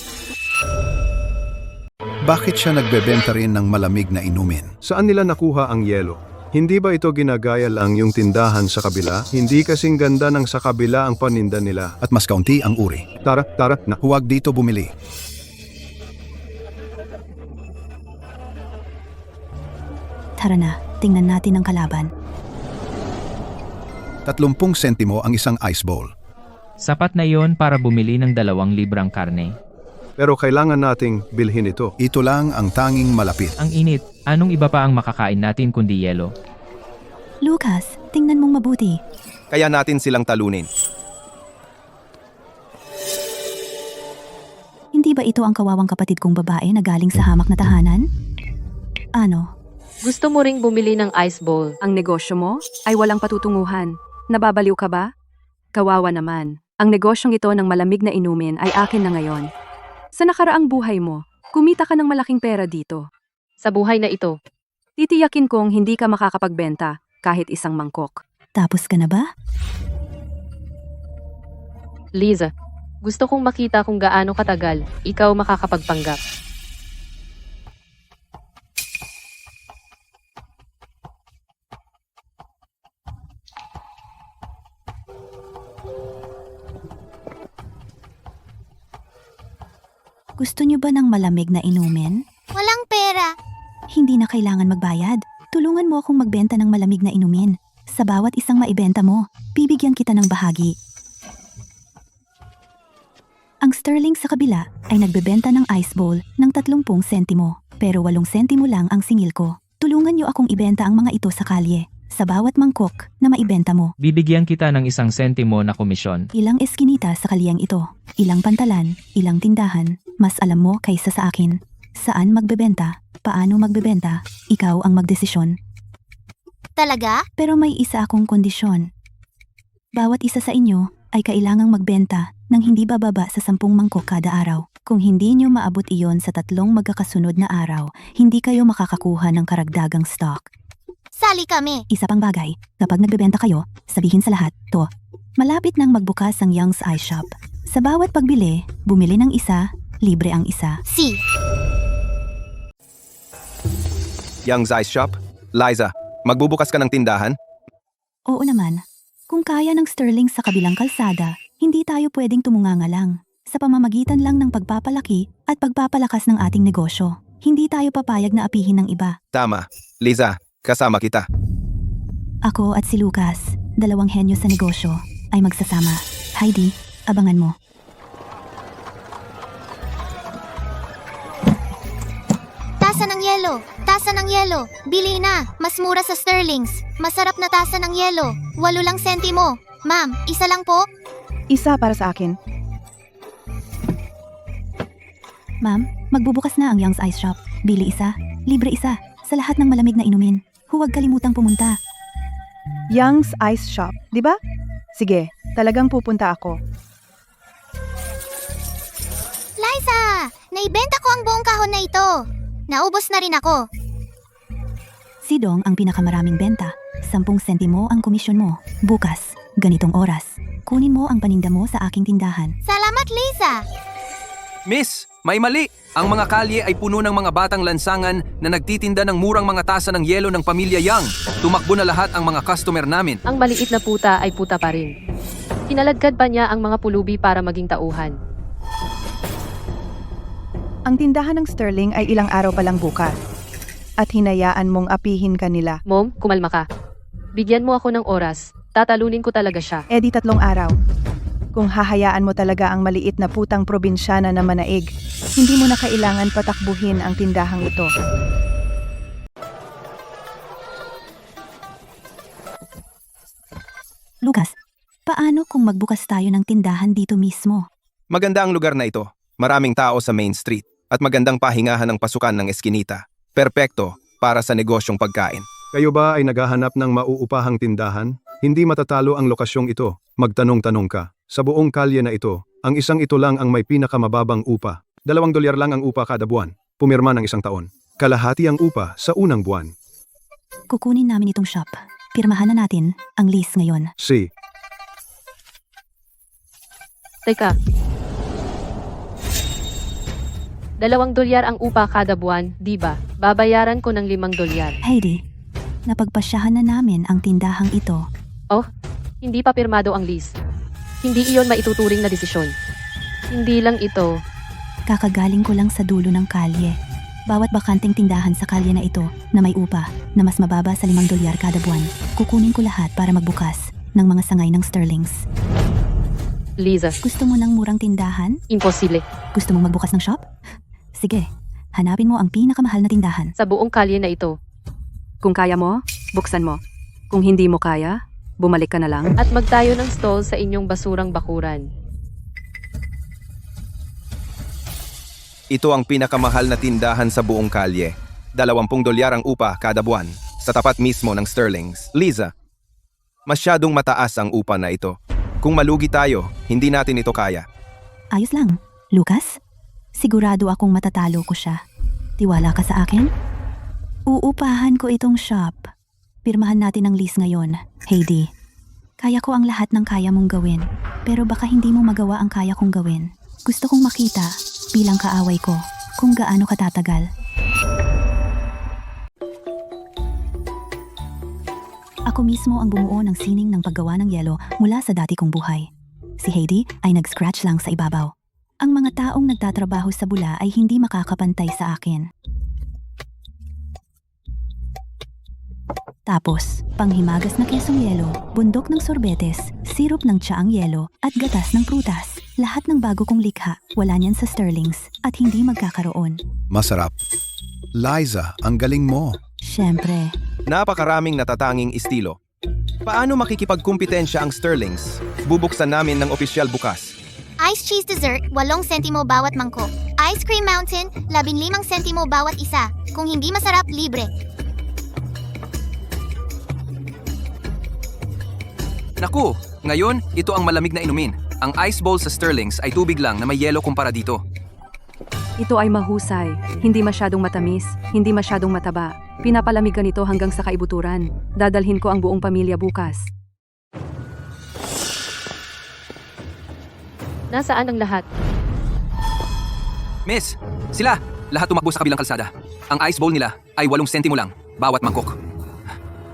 Bakit siya nagbebenta rin ng malamig na inumin?
Saan nila nakuha ang yelo? Hindi ba ito ginagaya lang yung tindahan sa kabila? Hindi kasing ganda ng sa kabila ang paninda nila.
At mas kaunti ang uri.
Tara, na.
Huwag dito bumili.
Tara na, tingnan natin ang kalaban.
30 sentimo ang isang ice bowl.
Sapat na yon para bumili ng 2 librang karne.
Pero kailangan nating bilhin ito.
Ito lang ang tanging malapit.
Ang init, anong iba pa ang makakain natin kundi yelo?
Lucas, tingnan mong mabuti.
Kaya natin silang talunin.
Hindi ba ito ang kawawang kapatid kong babae na galing sa hamak na tahanan? Ano?
Gusto mo ring bumili ng ice bowl.
Ang negosyo mo ay walang patutunguhan. Nababaliw ka ba? Kawawa naman. Ang negosyong ito ng malamig na inumin ay akin na ngayon. Sa nakaraang buhay mo, kumita ka ng malaking pera dito.
Sa buhay na ito,
Titiyakin kong hindi ka makakapagbenta kahit isang mangkok.
Tapos ka na ba?
Liza, gusto kong makita kung gaano katagal ikaw makakapagpanggap.
Gusto niyo ba ng malamig na inumin?
Walang pera.
Hindi na kailangan magbayad. Tulungan mo akong magbenta ng malamig na inumin. Sa bawat isang maibenta mo, bibigyan kita ng bahagi. Ang Sterling sa kabila ay nagbebenta ng ice bowl ng 30 sentimo, pero 8 sentimo lang ang singil ko. Tulungan niyo akong ibenta ang mga ito sa kalye, sa bawat mangkok na maibenta mo.
Bibigyan kita ng 1 sentimo na komisyon.
Ilang eskinita sa kalyeng ito, ilang pantalan, ilang tindahan, mas alam mo kaysa sa akin. Saan magbebenta, paano magbebenta, ikaw ang magdesisyon.
Talaga?
Pero may isa akong kondisyon. Bawat isa sa inyo ay kailangang magbenta ng hindi bababa sa 10 mangkok kada araw. Kung hindi nyo maabot iyon sa 3 magkakasunod na araw, hindi kayo makakakuha ng karagdagang stock.
Sali kami.
Isa pang bagay, kapag nagbebenta kayo, sabihin sa lahat, to. Malapit nang magbukas ang Young's Ice Shop. Sa bawat pagbili, bumili ng isa, libre ang isa.
Si.
Young's Ice Shop? Liza, magbubukas ka ng tindahan?
Oo naman. Kung kaya ng Sterling sa kabilang kalsada, hindi tayo pwedeng tumunganga lang. Sa pamamagitan lang ng pagpapalaki at pagpapalakas ng ating negosyo, hindi tayo papayag na apihin ng iba.
Tama. Liza, kasama kita.
Ako at si Lucas, 2 henyo sa negosyo, ay magsasama. Heidi, abangan mo.
Tasa ng yelo. Tasa ng yelo. Bili na. Mas mura sa Sterlings. Masarap na tasa ng yelo. 8 lang sentimo. Ma'am, isa lang po?
Isa para sa akin.
Ma'am, magbubukas na ang Young's Ice Shop. Bili isa, libre isa, sa lahat ng malamig na inumin. Huwag kalimutang pumunta.
Young's Ice Shop, di ba? Sige, talagang pupunta ako.
Liza! Naibenta ko ang buong kahon na ito. Naubos na rin ako.
Si Dong ang pinakamaraming benta. 10 sentimo ang komisyon mo. Bukas, ganitong oras. Kunin mo ang paninda mo sa aking tindahan.
Salamat, Liza!
Miss, may mali! Ang mga kalye ay puno ng mga batang lansangan na nagtitinda ng murang mga tasa ng yelo ng pamilya Yang. Tumakbo na lahat ang mga customer namin.
ang maliit na puta ay puta pa rin. Kinaladkad pa niya ang mga pulubi para maging tauhan.
Ang tindahan ng Sterling ay ilang araw pa lang bukas. At hinayaan mong apihin kanila.
Mom, kumalma ka. Bigyan mo ako ng oras. Tatalunin ko talaga siya.
E di 3 araw. Kung hahayaan mo talaga ang maliit na putang probinsyana na manaig, hindi mo na kailangan patakbuhin ang tindahang ito.
Lucas, paano kung magbukas tayo ng tindahan dito mismo?
Maganda ang lugar na ito. Maraming tao sa Main Street at magandang pahingahan ng pasukan ng eskinita. Perpekto para sa negosyong pagkain.
Kayo ba ay naghahanap ng mauupahang tindahan? Hindi matatalo ang lokasyong ito. Magtanong-tanong ka. Sa buong kalye na ito, ang isang ito lang ang may pinakamababang upa. $2 lang ang upa kada buwan. Pumirma ng 1 taon. Kalahati ang upa sa unang buwan.
Kukunin namin itong shop. Pirmahan na natin ang lease ngayon.
Si.
Teka. $2 ang upa kada buwan, di ba? Babayaran ko ng $5.
Heidi, Napagpasyahan na namin ang tindahang ito.
Hindi pa pirmado ang lease. Hindi iyon maituturing na desisyon. Hindi lang ito.
Kakagaling ko lang sa dulo ng kalye. Bawat bakanting tindahan sa kalye na ito na may upa na mas mababa sa $5 kada buwan, kukunin ko lahat para magbukas ng mga sangay ng Sterlings.
Liza,
Gusto mo ng murang tindahan?
imposible.
Gusto mong magbukas ng shop? Sige, hanapin mo ang pinakamahal na tindahan.
Sa buong kalye na ito.
Kung kaya mo, buksan mo. Kung hindi mo kaya, bumalik ka na lang.
At magtayo ng stall sa inyong basurang bakuran.
Ito ang pinakamahal na tindahan sa buong kalye. $20 ang upa kada buwan, sa tapat mismo ng Sterlings. Liza, masyadong mataas ang upa na ito. Kung malugi tayo, hindi natin ito kaya.
Ayos lang. Lucas, sigurado akong matatalo ko siya. Tiwala ka sa akin? Uupahan ko itong shop. Pirmahan natin ang lease ngayon, Heidi. Kaya ko ang lahat ng kaya mong gawin, pero baka hindi mo magawa ang kaya kong gawin. Gusto kong makita, bilang kaaway ko, kung gaano katatagal. Ako mismo ang bumuo ng sining ng paggawa ng yelo mula sa dati kong buhay. Si Heidi ay nag-scratch lang sa ibabaw. Ang mga taong nagtatrabaho sa bula ay hindi makakapantay sa akin. Tapos, panghimagas na kesong yelo, bundok ng sorbetes, sirup ng tsaang yelo, at gatas ng prutas. Lahat ng bago kong likha, wala niyan sa Sterlings, at hindi magkakaroon.
Masarap. Liza, ang galing mo.
Syempre,
Napakaraming natatanging estilo. Paano makikipagkumpetensya ang Sterlings? Bubuksan namin ng opisyal bukas.
Ice cheese dessert, 8 sentimo bawat mangkok. Ice cream mountain, 15 sentimo bawat isa. Kung hindi masarap, libre.
Naku, ngayon, ito ang malamig na inumin. Ang ice bowl sa Sterlings ay tubig lang na may yelo kumpara dito.
Ito ay mahusay, hindi masyadong matamis, hindi masyadong mataba. Pinapalamig ka nito hanggang sa kaibuturan. Dadalhin ko ang buong pamilya bukas.
Nasaan ang lahat?
Miss, sila! Lahat tumakbo sa kabilang kalsada. Ang ice bowl nila ay 8 sentimo lang, bawat mangkok.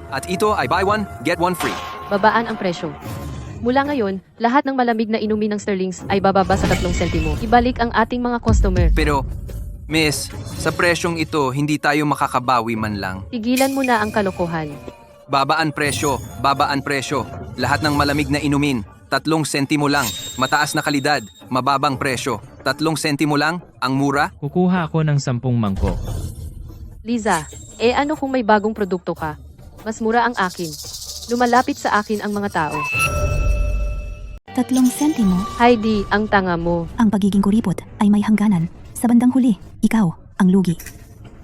At ito ay buy one, get one free.
Babaan ang presyo. Mula ngayon, lahat ng malamig na inumin ng Sterlings ay bababa sa 3 sentimo. Ibalik ang ating mga customer.
Pero, Miss, sa presyong ito, hindi tayo makakabawi man lang.
Tigilan mo na ang kalokohan.
Babaan presyo, babaan presyo. Lahat ng malamig na inumin, 3 sentimo lang. Mataas na kalidad, mababang presyo. 3 sentimo lang, ang mura.
Kukuha ako ng 10 mangkok.
Liza, ano kung may bagong produkto ka? Mas mura ang akin. Lumalapit sa akin ang mga tao.
3 sentimo.
Heidi, ang tanga mo.
Ang pagiging kuripot ay may hangganan. Sa bandang huli, ikaw, ang lugi.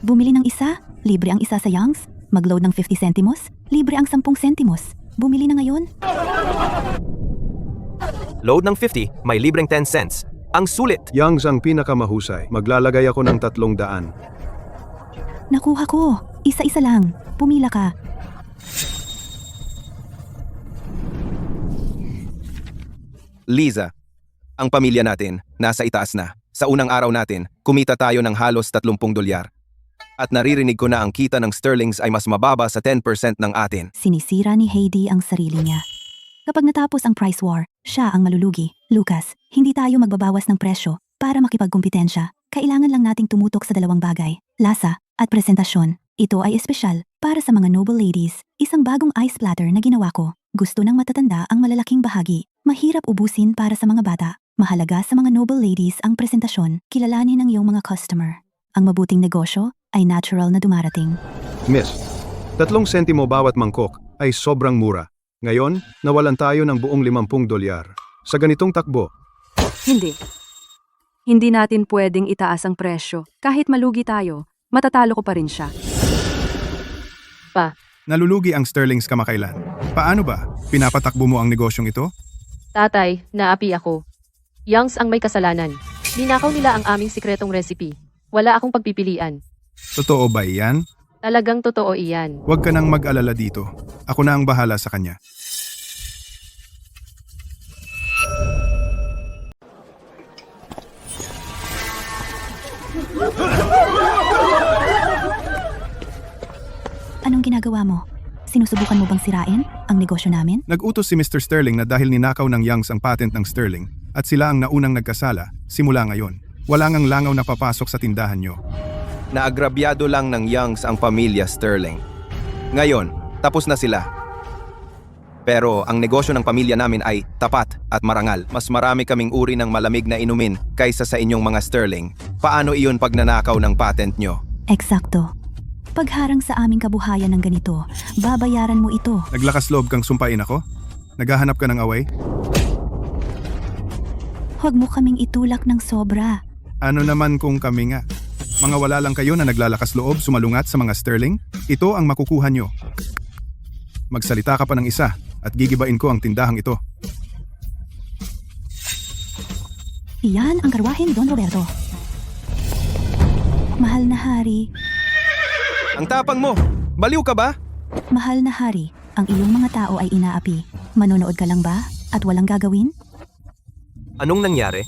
Bumili ng isa, libre ang isa sa Young's. Mag-load ng 50 sentimos, libre ang 10 sentimos. Bumili na ngayon.
Load ng 50, may libreng 10 cents. Ang sulit!
Young's ang pinakamahusay. Maglalagay ako ng 300.
Nakuha ko. Isa-isa lang. Pumila ka.
Liza, ang pamilya natin, nasa itaas na. Sa unang araw natin, kumita tayo ng halos $30. At naririnig ko na ang kita ng Sterlings ay mas mababa sa 10% ng atin.
Sinisira ni Heidi ang sarili niya. Kapag natapos ang price war, siya ang malulugi. Lucas, hindi tayo magbabawas ng presyo para makipagkumpetensya. Kailangan lang nating tumutok sa 2 bagay, lasa at presentasyon. Ito ay espesyal para sa mga noble ladies. Isang bagong ice platter na ginawa ko. Gusto ng matatanda ang malalaking bahagi. Mahirap ubusin para sa mga bata. Mahalaga sa mga noble ladies ang presentasyon. Kilalanin ang iyong mga customer. Ang mabuting negosyo ay natural na dumarating.
Miss, 3 sentimo bawat mangkok ay sobrang mura. Ngayon, nawalan tayo ng buong $50. Sa ganitong takbo,
Hindi. Hindi natin pwedeng itaas ang presyo. Kahit malugi tayo, matatalo ko pa rin siya.
Nalulugi ang Sterlings kamakailan. Paano ba? Pinapatakbo mo ang negosyong ito?
Tatay, naapi ako. Young's ang may kasalanan. Ninakaw nila ang aming sikretong recipe. Wala akong pagpipilian.
Totoo ba iyan?
Talagang totoo iyan.
Huwag ka nang mag-alala dito. Ako na ang bahala sa kanya.
Anong ginagawa mo? Sinusubukan mo bang sirain ang negosyo namin?
Nag-utos si Mr. Sterling na dahil ninakaw ng Youngs ang patent ng Sterling at sila ang naunang nagkasala, simula ngayon, wala ngang langaw na papasok sa tindahan nyo.
Naagrabyado lang ng Youngs ang pamilya Sterling. Ngayon, tapos na sila. Pero ang negosyo ng pamilya namin ay tapat at marangal. Mas marami kaming uri ng malamig na inumin kaysa sa inyong mga Sterling. Paano iyon pag nanakaw ng patent nyo?
Eksakto. Pagharang sa aming kabuhayan ng ganito, babayaran mo ito.
Naglakas loob kang sumpain ako? Naghahanap ka ng away?
Huwag mo kaming itulak ng sobra.
Ano naman kung kami nga? Mga wala lang kayo na naglalakas loob sumalungat sa mga Sterling? Ito ang makukuha nyo. Magsalita ka pa ng isa at gigibain ko ang tindahang ito.
Iyan ang karwahe ni Don Roberto. Mahal na hari,
Ang tapang mo! Baliw ka ba?
mahal na hari, ang iyong mga tao ay inaapi. Manonood ka lang ba at walang gagawin?
Anong nangyari?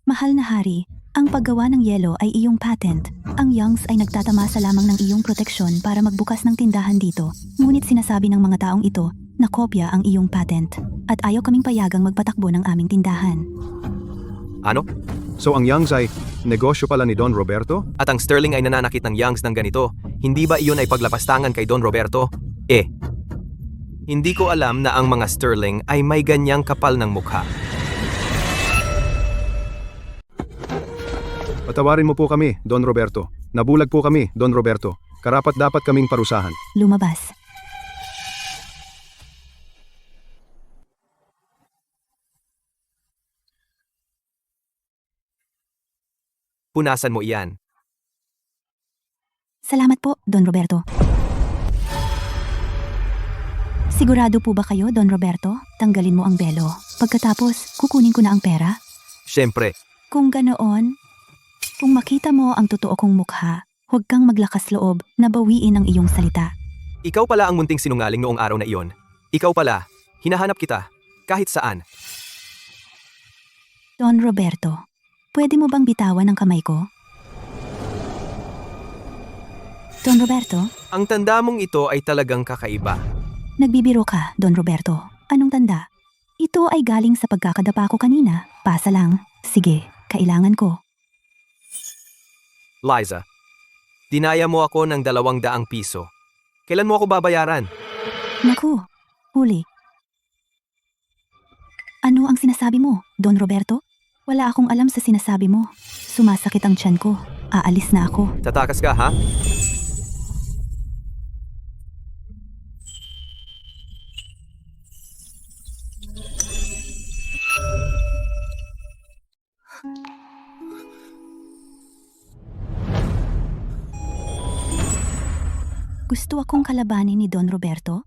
Mahal na hari, ang paggawa ng yelo ay iyong patent. Ang Youngs ay nagtatamasa lamang ng iyong proteksyon para magbukas ng tindahan dito. Ngunit sinasabi ng mga taong ito na kopya ang iyong patent. At ayaw kaming payagang magpatakbo ng aming tindahan.
Ano?
So ang Youngs ay negosyo pala ni Don Roberto?
At ang Sterling ay nananakit ng Youngs ng ganito. Hindi ba iyon ay paglapastangan kay Don Roberto? Hindi ko alam na ang mga Sterling ay may ganyang kapal ng mukha.
Patawarin mo po kami, Don Roberto. Nabulag po kami, Don Roberto. Karapat dapat kaming parusahan.
Lumabas.
Punasan mo iyan.
Salamat po, Don Roberto. Sigurado po ba kayo, Don Roberto? Tanggalin mo ang belo. Pagkatapos, kukunin ko na ang pera.
Siyempre,
Kung ganoon, kung makita mo ang totoo kong mukha, huwag kang maglakas loob na bawiin ang iyong salita.
ikaw pala ang munting sinungaling noong araw na iyon. Ikaw pala, hinahanap kita, kahit saan.
Don Roberto, pwede mo bang bitawan ang kamay ko? Don Roberto,
Ang tanda mong ito ay talagang kakaiba.
nagbibiro ka, Don Roberto. Anong tanda? Ito ay galing sa pagkakadapa ko kanina. Pasa lang. Sige, kailangan ko.
Liza, dinaya mo ako ng 200 piso. Kailan mo ako babayaran?
Naku, huli. Ano ang sinasabi mo, Don Roberto? Wala akong alam sa sinasabi mo. Sumasakit ang tiyan ko. Aalis na ako.
Tatakas ka, ha?
Gusto akong kalabanin ni Don Roberto.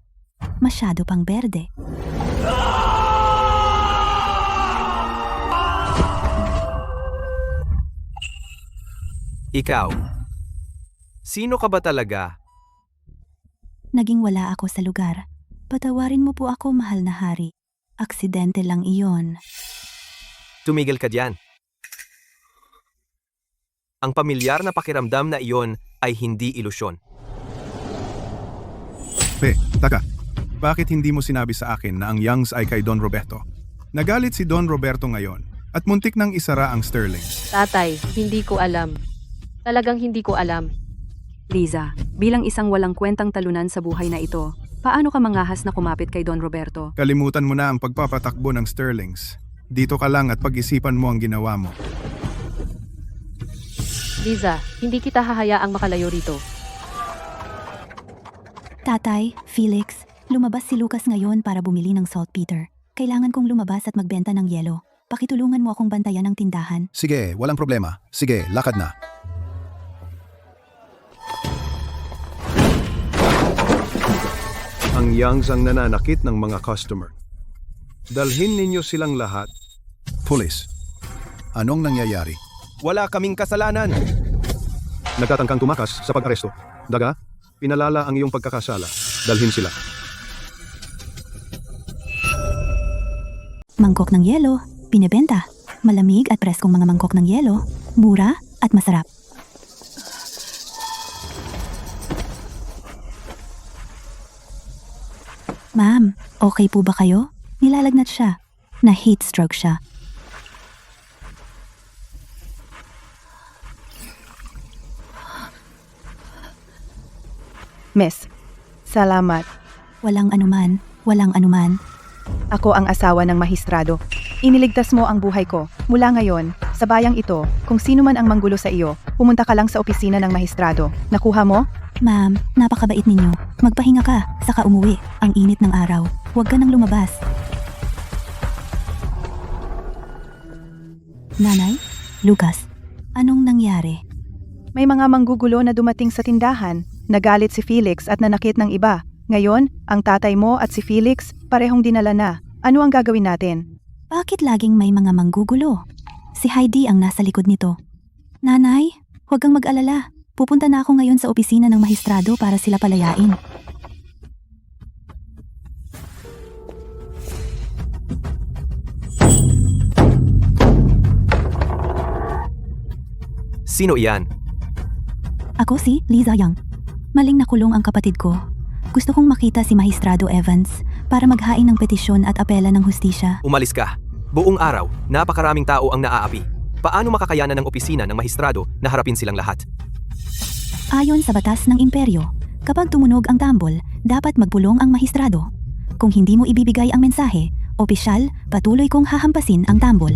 Masyado pang berde.
Ikaw. Sino ka ba talaga?
Naging wala ako sa lugar. Patawarin mo po ako, mahal na hari. Aksidente lang iyon.
Tumigil ka diyan. Ang pamilyar na pakiramdam na iyon ay hindi ilusyon.
Taka. Bakit hindi mo sinabi sa akin na ang Youngs ay kay Don Roberto? Nagalit si Don Roberto ngayon at muntik nang isara ang Sterling.
Tatay, hindi ko alam. Talagang hindi ko alam.
Liza, bilang isang walang kwentang talunan sa buhay na ito, paano ka mangahas na kumapit kay Don Roberto?
Kalimutan mo na ang pagpapatakbo ng Sterlings. Dito ka lang at pag-isipan mo ang ginawa mo.
Liza, hindi kita hahayaang makalayo rito.
Tatay, Felix, lumabas si Lucas ngayon para bumili ng saltpeter. Kailangan kong lumabas at magbenta ng yelo. Pakitulungan mo akong bantayan ng tindahan.
Sige, walang problema. Sige, lakad na.
Ang Youngs ang nananakit ng mga customer. Dalhin ninyo silang lahat.
Police, anong nangyayari?
Wala kaming kasalanan.
Nagtatangkang tumakas sa pag-aresto. Daga, pinalala ang iyong pagkakasala. Dalhin sila.
Mangkok ng yelo, pinebenta. Malamig at preskong mga mangkok ng yelo, mura at masarap. Ma'am, okay po ba kayo? Nilalagnat siya. Na heat stroke siya.
Miss, salamat.
Walang anuman, walang anuman.
Ako ang asawa ng mahistrado. Iniligtas mo ang buhay ko. Mula ngayon, sa bayang ito, kung sino man ang manggulo sa iyo, pumunta ka lang sa opisina ng mahistrado. Nakuha mo?
Ma'am, napakabait ninyo. Magpahinga ka, saka umuwi. Ang init ng araw. Huwag ka nang lumabas. Nanay? Lucas, anong nangyari?
May mga manggugulo na dumating sa tindahan. Nagalit si Felix at nanakit ng iba. Ngayon, ang tatay mo at si Felix parehong dinala na. Ano ang gagawin natin?
Bakit laging may mga manggugulo? Si Heidi ang nasa likod nito. Nanay, huwag kang mag-alala. Pupunta na ako ngayon sa opisina ng mahistrado para sila palayain.
Sino iyan?
Ako si Liza Young. Maling nakulong ang kapatid ko. Gusto kong makita si Mahistrado Evans para maghain ng petisyon at apela ng hustisya.
Umalis ka. Buong araw, napakaraming tao ang naaapi. Paano makakayanan ng opisina ng mahistrado na harapin silang lahat?
Ayon sa batas ng imperyo, kapag tumunog ang tambol, dapat magpulong ang mahistrado. Kung hindi mo ibibigay ang mensahe, opisyal, patuloy kong hahampasin ang tambol.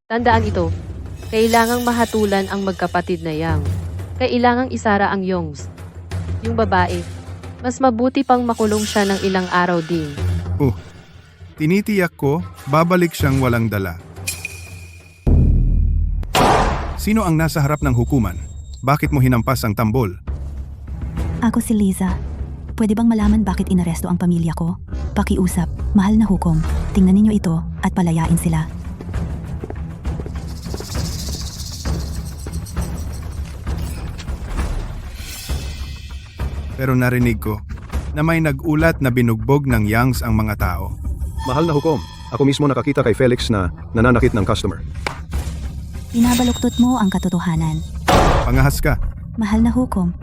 Tandaan ito, kailangang mahatulan ang magkapatid na Yang. Kailangang isara ang Yongs. Yung babae, mas mabuti pang makulong siya ng ilang araw din.
Tinitiyak ko, babalik siyang walang dala. Sino ang nasa harap ng hukuman? Bakit mo hinampas ang tambol?
Ako si Liza. Pwede bang malaman bakit inaresto ang pamilya ko? Pakiusap, mahal na hukom. Tingnan ninyo ito at palayain sila.
Pero narinig ko na may nag-ulat na binugbog ng Youngs ang mga tao.
Mahal na hukom, ako mismo nakakita kay Felix na nananakit ng customer.
Binabaluktot mo ang katotohanan.
Pangahas ka.
Mahal na hukom.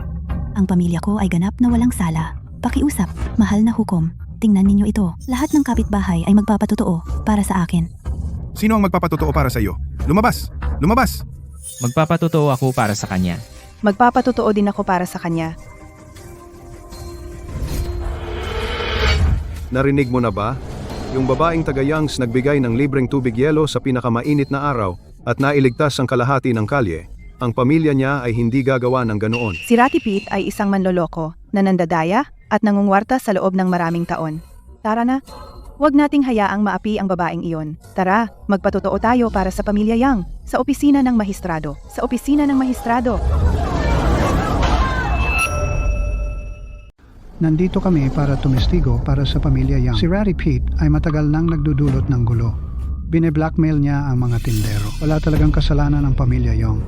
Ang pamilya ko ay ganap na walang sala. Pakiusap, mahal na hukom. Tingnan ninyo ito. Lahat ng kapitbahay ay magpapatotoo para sa akin.
Sino ang magpapatotoo para sa iyo? Lumabas! Lumabas!
Magpapatotoo ako para sa kanya.
Magpapatotoo din ako para sa kanya.
Narinig mo na ba? Yung babaeng taga-Youngs nagbigay ng libreng tubig yelo sa pinakamainit na araw at nailigtas ang kalahati ng kalye. Ang pamilya niya ay hindi gagawa ng ganoon.
Si Ratty Pete ay isang manloloko na nandadaya at nangungwarta sa loob ng maraming taon. Tara na, huwag nating hayaang maapi ang babaeng iyon. Tara, magpatotoo tayo para sa pamilya Yang, sa opisina ng mahistrado. Sa opisina ng mahistrado.
Nandito kami para tumestigo para sa pamilya Yang. Si Ratty Pete ay matagal nang nagdudulot ng gulo. Bine-blackmail niya ang mga tindero. Wala talagang kasalanan ang pamilya Young.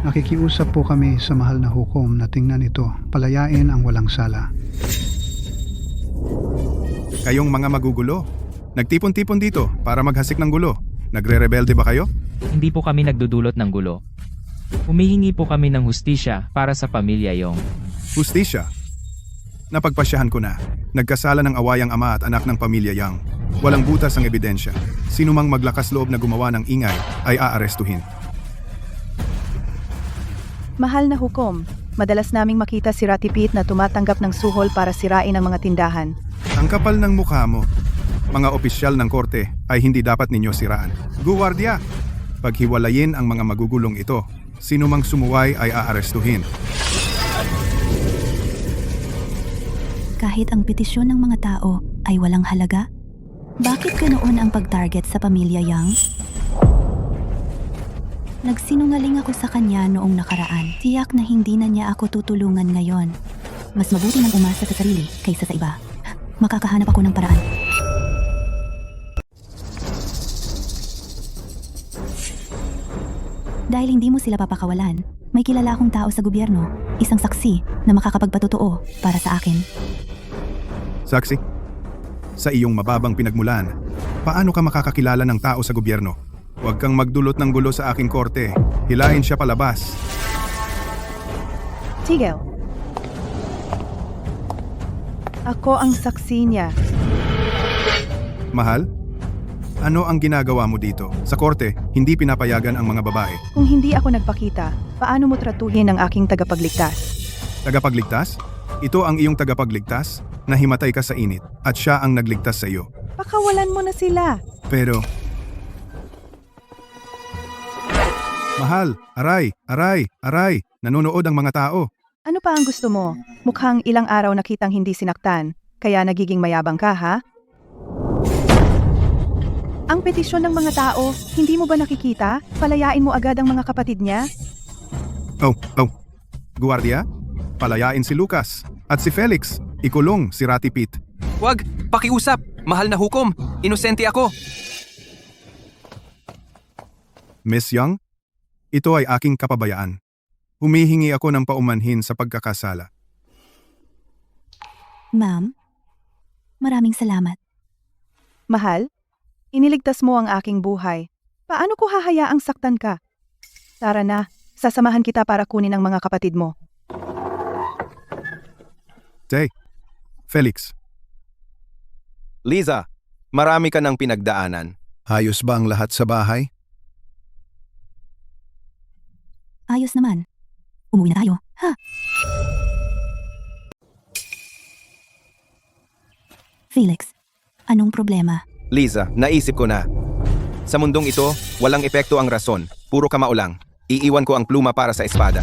Nakikiusap po kami sa mahal na hukom na tingnan ito, palayain ang walang sala.
Kayong mga magugulo, nagtipon-tipon dito para maghasik ng gulo. Nagre-rebelde ba kayo?
Hindi po kami nagdudulot ng gulo. Humihingi po kami ng hustisya para sa pamilya Young.
Hustisya. Napagpasyahan ko na. Nagkasala ng awayang ama at anak ng pamilya Yang. Walang butas ang ebidensya. Sino mang maglakas loob na gumawa ng ingay ay aarestuhin.
Mahal na hukom, madalas naming makita si Ratty Pete na tumatanggap ng suhol para sirain ang mga tindahan.
Ang kapal ng mukha mo. Mga opisyal ng korte ay hindi dapat ninyo siraan. Guwardiya! Paghiwalayin ang mga magugulong ito, sino mang sumuway ay aarestuhin.
Kahit ang petisyon ng mga tao ay walang halaga? Bakit ganoon ang pag-target sa pamilya Yang? Nagsinungaling ako sa kanya noong nakaraan. Tiyak na hindi na niya ako tutulungan ngayon. Mas mabuti nang umasa sa sarili kaysa sa iba. Makakahanap ako ng paraan. Dahil hindi mo sila papakawalan, may kilala akong tao sa gobyerno, isang saksi na makakapagpatotoo para sa akin.
Saksi? Sa iyong mababang pinagmulan, paano ka makakakilala ng tao sa gobyerno? Huwag kang magdulot ng gulo sa aking korte. Hilahin siya palabas.
Tigil. Ako ang saksi niya.
Mahal? Ano ang ginagawa mo dito? Sa korte, hindi pinapayagan ang mga babae.
Kung hindi ako nagpakita, paano mo tratuhin ang aking tagapagligtas?
Tagapagligtas? Ito ang iyong tagapagligtas? Nahimatay ka sa init at siya ang nagligtas sa iyo.
Pakawalan mo na sila.
Pero... Mahal, aray, aray, aray, nanonood ang mga tao.
Ano pa ang gusto mo? Mukhang ilang araw nakitang hindi sinaktan, kaya nagiging mayabang ka, ha? Ang petisyon ng mga tao, hindi mo ba nakikita? Palayain mo agad ang mga kapatid niya?
Oh, Guardia, palayain si Lucas at si Felix, ikulong si Ratty Pete.
Wag! Pakiusap! Mahal na hukom! Inosente ako!
Miss Young, ito ay aking kapabayaan. Humihingi ako ng paumanhin sa pagkakasala.
Ma'am, maraming salamat.
Mahal, iniligtas mo ang aking buhay. Paano ko hahayaang saktan ka? Tara na, sasamahan kita para kunin ang mga kapatid mo.
Felix,
Liza, marami ka ng pinagdaanan.
ayos ba ang lahat sa bahay?
Ayos naman. Umuwi na tayo, ha? Felix, anong problema?
Liza, naisip ko na. Sa mundong ito, walang epekto ang rason. Puro kamao lang. Iiwan ko ang pluma para sa espada.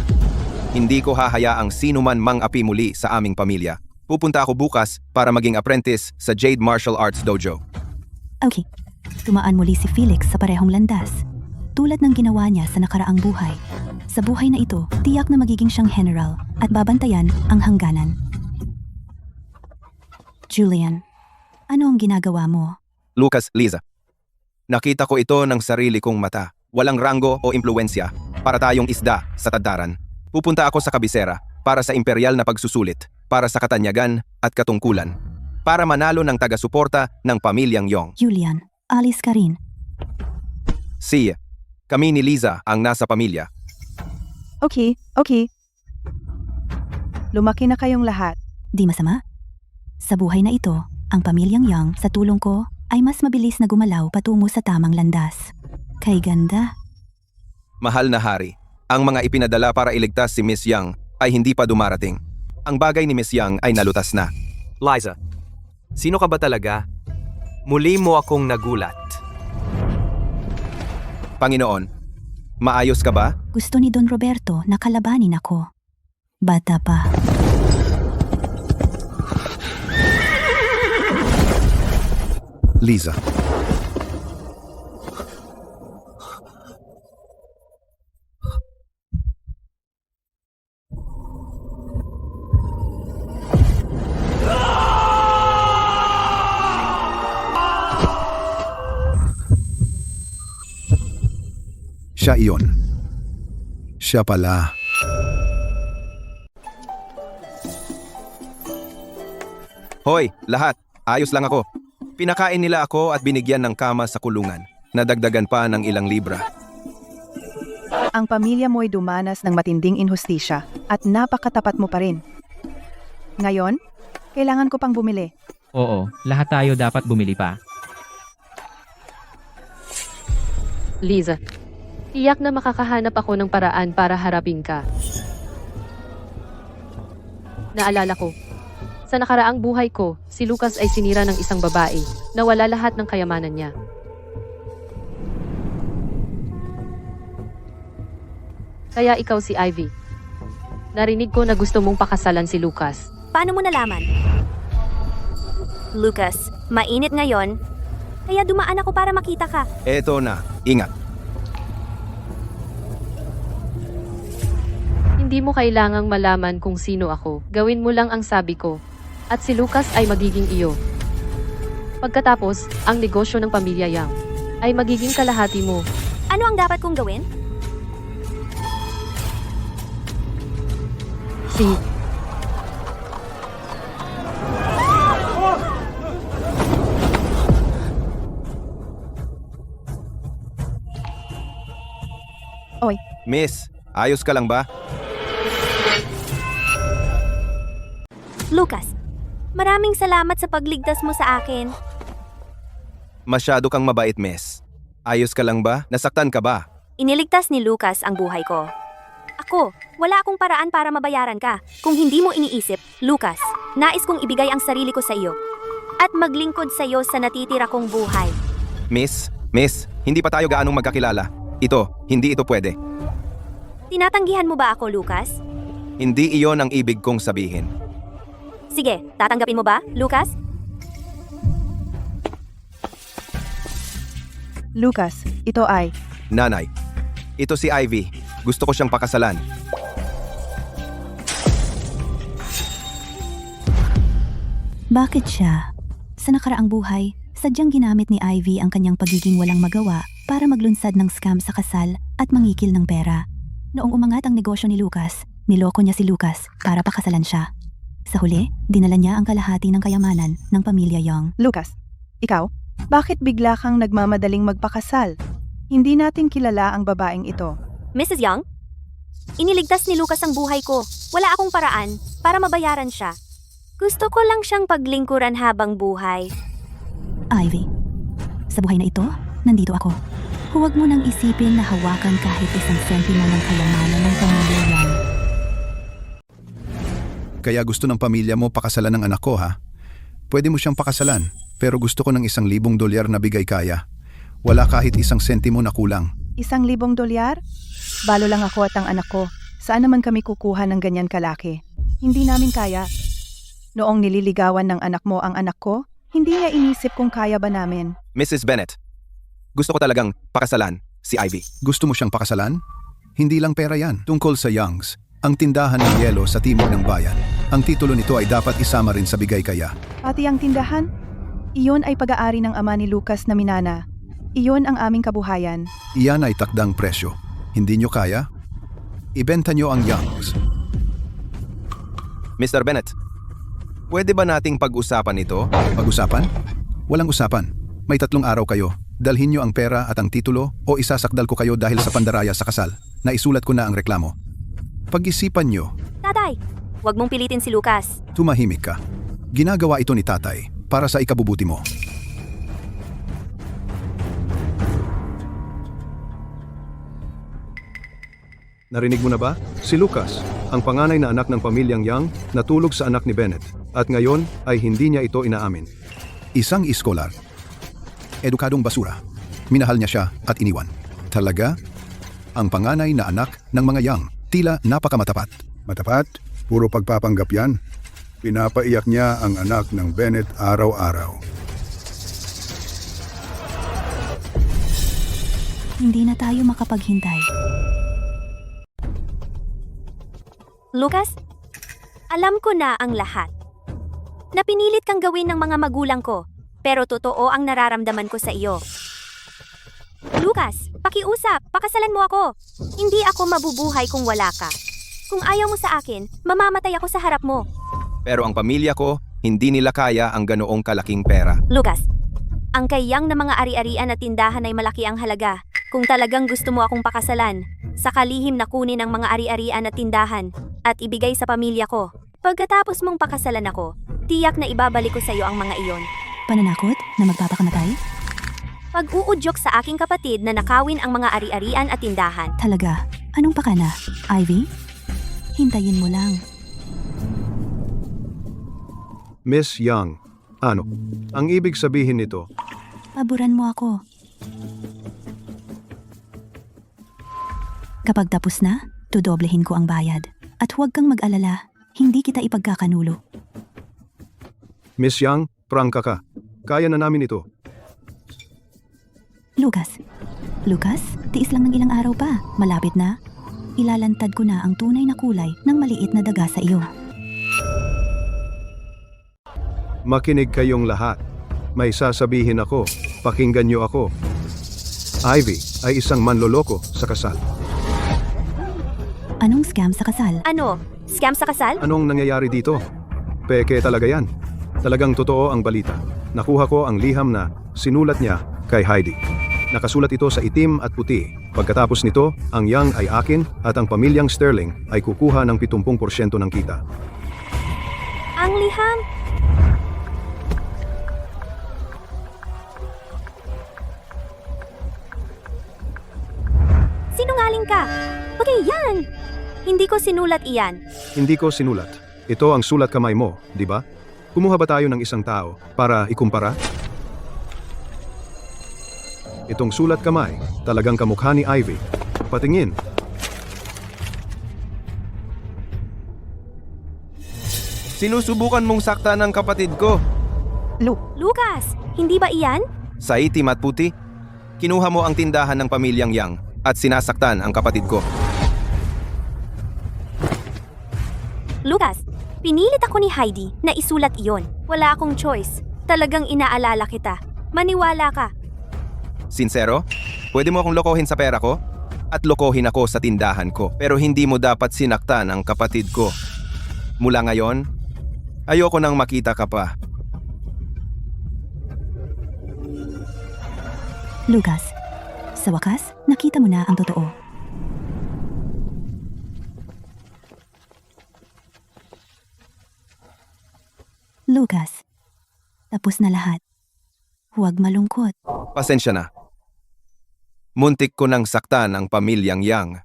Hindi ko hahayaang sino man mang-api muli sa aming pamilya. Pupunta ako bukas para maging apprentice sa Jade Martial Arts Dojo.
Okay, tumaan muli si Felix sa parehong landas. Tulad ng ginawa niya sa nakaraang buhay. Sa buhay na ito, tiyak na magiging siyang general at babantayan ang hangganan. Julian, ano ang ginagawa mo?
Lucas, Liza. Nakita ko ito ng sarili kong mata. Walang ranggo o impluensya para tayong isda sa tadtaran. Pupunta ako sa kabisera para sa imperial na pagsusulit, para sa katanyagan at katungkulan, para manalo ng taga-suporta ng pamilyang Yong.
Julian, alis ka rin.
Kami ni Liza ang nasa pamilya.
Okay. Lumaki na kayong lahat.
Di masama? Sa buhay na ito, ang pamilyang Yang sa tulong ko ay mas mabilis na gumalaw patungo sa tamang landas. Kay ganda.
Mahal na hari, ang mga ipinadala para iligtas si Miss Yang ay hindi pa dumarating. Ang bagay ni Miss Yang ay nalutas na. Liza, sino ka ba talaga? Muli mo akong nagulat. Panginoon, maayos ka ba?
Gusto ni Don Roberto na kalabanin ako. Bata pa.
Liza. Siya iyon. Siya pala.
Hoy, lahat, ayos lang ako. Pinakain nila ako at binigyan ng kama sa kulungan. Nadagdagan pa ng ilang libra.
Ang pamilya mo ay dumanas ng matinding inhustisya at napakatapat mo pa rin. Ngayon, kailangan ko pang bumili.
Oo, lahat tayo dapat bumili pa.
Liza, tiyak na makakahanap ako ng paraan para harapin ka. Naalala ko, sa nakaraang buhay ko, si Lucas ay sinira ng isang babae na wala lahat ng kayamanan niya. Kaya ikaw si Ivy. Narinig ko na gusto mong pakasalan si Lucas.
Paano mo nalaman? Lucas, mainit ngayon, kaya dumaan ako para makita ka.
Eto na, ingat.
Hindi mo kailangang malaman kung sino ako. Gawin mo lang ang sabi ko. At si Lucas ay magiging iyo. Pagkatapos, ang negosyo ng pamilya Yang ay magiging kalahati mo.
Ano ang dapat kong gawin?
Oy,
Miss, ayos ka lang ba?
Lucas, Maraming salamat sa pagligtas mo sa akin.
Masyado kang mabait, miss. Ayos ka lang ba? Nasaktan ka ba?
Iniligtas ni Lucas ang buhay ko. Ako, wala akong paraan para mabayaran ka. Kung hindi mo iniisip, Lucas, nais kong ibigay ang sarili ko sa iyo. At maglingkod sa iyo sa natitira kong buhay.
Miss, hindi pa tayo gaanong magkakilala. Hindi ito pwede.
Tinatanggihan mo ba ako, Lucas?
Hindi iyon ang ibig kong sabihin.
Sige, tatanggapin mo ba, Lucas?
Lucas, ito ay...
Nanay, ito si Ivy. Gusto ko siyang pakasalan.
Bakit siya? Sa nakaraang buhay, sadyang ginamit ni Ivy ang kanyang pagiging walang magawa para maglunsad ng scam sa kasal at mangikil ng pera. Noong umangat ang negosyo ni Lucas, niloko niya si Lucas para pakasalan siya. Sa huli, dinala niya ang kalahati ng kayamanan ng pamilya Young.
Lucas, ikaw? Bakit bigla kang nagmamadaling magpakasal? Hindi natin kilala ang babaeng ito.
Mrs. Young? Iniligtas ni Lucas ang buhay ko. Wala akong paraan para mabayaran siya. Gusto ko lang siyang paglingkuran habang buhay.
Ivy, sa buhay na ito, nandito ako. Huwag mo nang isipin na hawakan kahit isang sentimo ng kayamanan ng pamilya Young.
Kaya gusto ng pamilya mo pakasalan ng anak ko, ha? Pwede mo siyang pakasalan, pero gusto ko ng $1,000 na bigay kaya. Wala kahit isang sentimo na kulang.
$1,000? Balo lang ako at ang anak ko. Saan naman kami kukuha ng ganyan kalaki? Hindi namin kaya. Noong nililigawan ng anak mo ang anak ko, hindi niya inisip kung kaya ba namin.
Mrs. Bennett, gusto ko talagang pakasalan si Ivy.
Gusto mo siyang pakasalan? Hindi lang pera yan. Tungkol sa Youngs, ang tindahan ng yelo sa timog ng bayan. Ang titulo nito ay dapat isama rin sa bigay kaya.
Pati ang tindahan? Iyon ay pag-aari ng ama ni Lucas na minana. Iyon ang aming kabuhayan.
Iyan ay takdang presyo. Hindi nyo kaya? Ibenta nyo ang Youngs.
Mr. Bennett, pwede ba nating pag-usapan ito?
Pag-usapan? Walang usapan. May 3 araw kayo. Dalhin nyo ang pera at ang titulo o isasakdal ko kayo dahil sa pandaraya sa kasal. Naisulat ko na ang reklamo. Pag-isipan nyo.
Tatay, huwag mong pilitin si Lucas.
Tumahimik ka. Ginagawa ito ni tatay para sa ikabubuti mo.
Narinig mo na ba? Si Lucas, ang panganay na anak ng pamilyang Young, natulog sa anak ni Bennett. At ngayon ay hindi niya ito inaamin.
Isang iskolar. Edukadong basura. Minahal niya siya at iniwan. Talaga? Ang panganay na anak ng mga Young, tila napakamatapat.
Matapat? Puro pagpapanggap yan. Pinapaiyak niya ang anak ng Bennett araw-araw.
Hindi na tayo makapaghintay.
Lucas, alam ko na ang lahat. Napinilit kang gawin ng mga magulang ko, pero totoo ang nararamdaman ko sa iyo. Lucas, pakiusap, pakasalan mo ako. Hindi ako mabubuhay kung wala ka. Kung ayaw mo sa akin, mamamatay ako sa harap mo.
Pero ang pamilya ko, hindi nila kaya ang ganoong kalaking pera.
Lucas, ang kayang na mga ari-arian at tindahan ay malaki ang halaga. Kung talagang gusto mo akong pakasalan, sa kalihim na kunin ang mga ari-arian at tindahan at ibigay sa pamilya ko. Pagkatapos mong pakasalan ako, tiyak na ibabalik ko sa iyo ang mga iyon.
Pananakot na magpapakamatay?
Pag-uudyok sa aking kapatid na nakawin ang mga ari-arian at tindahan.
Talaga? Anong pakana? Ivy? Hintayin mo lang.
Miss Young, ano? Ang ibig sabihin nito,
Paboran mo ako. Kapag tapos na, tudoblehin ko ang bayad. At huwag kang mag-alala, hindi kita ipagkakanulo.
Miss Young, prangka ka. Kaya na namin ito.
Lucas, tiis lang ng ilang araw pa. Malapit na. Ilalantad ko na ang tunay na kulay ng maliit na daga sa iyo.
Makinig kayong lahat. May sasabihin ako. Pakinggan niyo ako. Ivy ay isang manloloko sa kasal.
Anong scam sa kasal?
Ano? Scam sa kasal?
Anong nangyayari dito? Peke talaga yan. Talagang totoo ang balita. Nakuha ko ang liham na sinulat niya kay Heidi. Nakasulat ito sa itim at puti. Pagkatapos nito, ang Young ay akin at ang pamilyang Sterling ay kukuha ng 70% ng kita.
Ang liham? Sinungaling ka! Okay, yan! Hindi ko sinulat iyan.
Hindi ko sinulat. Ito ang sulat kamay mo, di ba? Kumuha ba tayo ng isang tao para ikumpara? Itong sulat kamay, talagang kamukha ni Ivy. Patingin.
Sinusubukan mong saktan ng kapatid ko.
Lucas, hindi ba iyan?
Sa itim at puti, kinuha mo ang tindahan ng pamilyang Yang at sinasaktan ang kapatid ko.
Lucas, pinilit ako ni Heidi na isulat iyon. Wala akong choice. Talagang inaalala kita. Maniwala ka.
Sinsero? Pwede mo akong lokohin sa pera ko? At lokohin ako sa tindahan ko. Pero hindi mo dapat sinaktan ang kapatid ko. Mula ngayon, ayoko nang makita ka pa.
Lucas, sa wakas, nakita mo na ang totoo. Lucas, tapos na lahat. Huwag malungkot.
Pasensya na. Muntik ko nang saktan ang pamilyang Yang.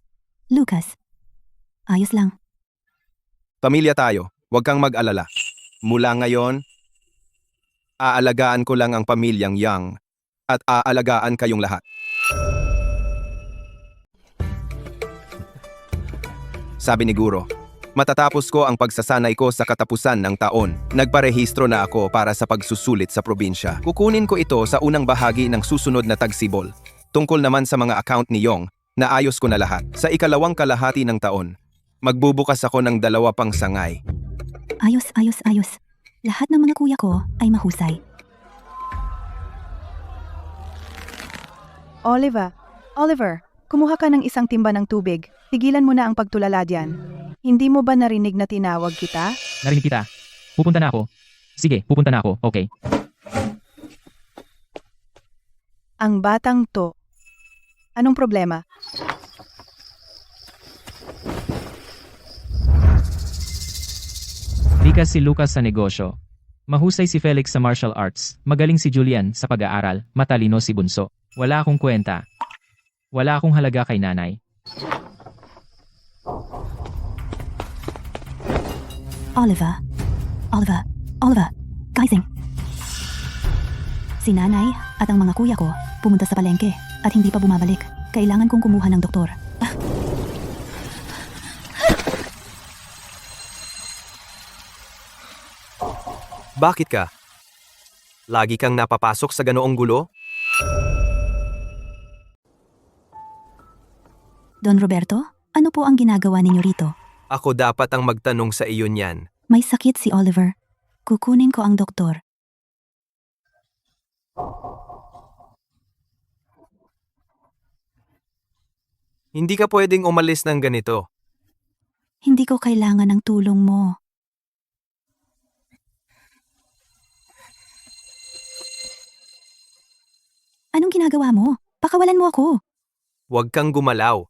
Lucas, ayos lang.
Pamilya tayo, huwag kang mag-alala. Mula ngayon, aalagaan ko lang ang pamilyang Yang at aalagaan kayong lahat. Sabi ni Guro, matatapos ko ang pagsasanay ko sa katapusan ng taon. Nagparehistro na ako para sa pagsusulit sa probinsya. Kukunin ko ito sa unang bahagi ng susunod na tagsibol. Tungkol naman sa mga account ni Yong, naayos ko na lahat. Sa ikalawang kalahati ng taon, magbubukas ako ng 2 pang sangay.
Ayos. Lahat ng mga kuya ko ay mahusay.
Oliver, kumuha ka ng isang timba ng tubig. Tigilan mo na ang pagtulala diyan. Hindi mo ba narinig na tinawag kita?
Narinig kita. Pupunta na ako. Sige, pupunta na ako. Okay.
Ang batang to. Anong problema?
Likas si Lucas sa negosyo. Mahusay si Felix sa martial arts. Magaling si Julian sa pag-aaral. Matalino si Bunso. Wala akong kwenta. Wala akong halaga kay nanay.
Oliver, Kaising. Si nanay at ang mga kuya ko pumunta sa palengke at hindi pa bumabalik. Kailangan kong kumuha ng doktor.
Bakit ka? Lagi kang napapasok sa ganoong gulo?
Don Roberto, ano po ang ginagawa ninyo rito?
Ako dapat ang magtanong sa iyo niyan.
May sakit si Oliver. Kukunin ko ang doktor.
Hindi ka pwedeng umalis ng ganito.
Hindi ko kailangan ng tulong mo. Anong ginagawa mo? Pakawalan mo ako.
Huwag kang gumalaw.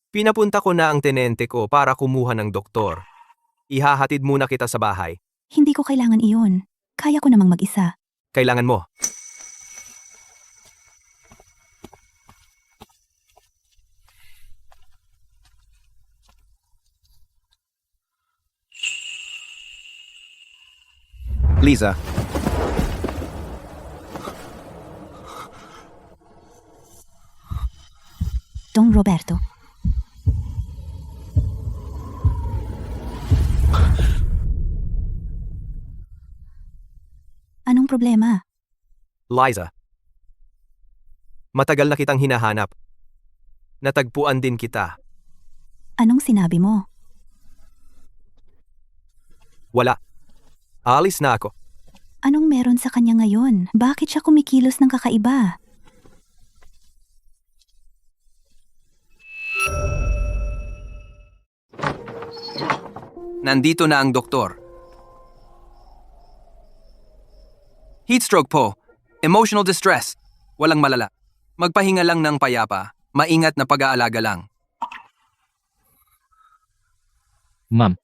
Pinapunta ko na ang tenente ko para kumuha ng doktor. Ihahatid muna kita sa bahay.
Hindi ko kailangan iyon. Kaya ko namang mag-isa.
Kailangan mo. Lisa.
Don Roberto. Anong problema?
Liza. Matagal na kitang hinahanap. Natagpuan din kita.
Anong sinabi mo?
Wala. Aalis na ako.
Anong meron sa kanya ngayon? Bakit siya kumikilos ng kakaiba?
Nandito na ang doktor. Heatstroke po. Emotional distress. Walang malala. Magpahinga lang ng payapa. Maingat na pag-aalaga lang.
Ma'am,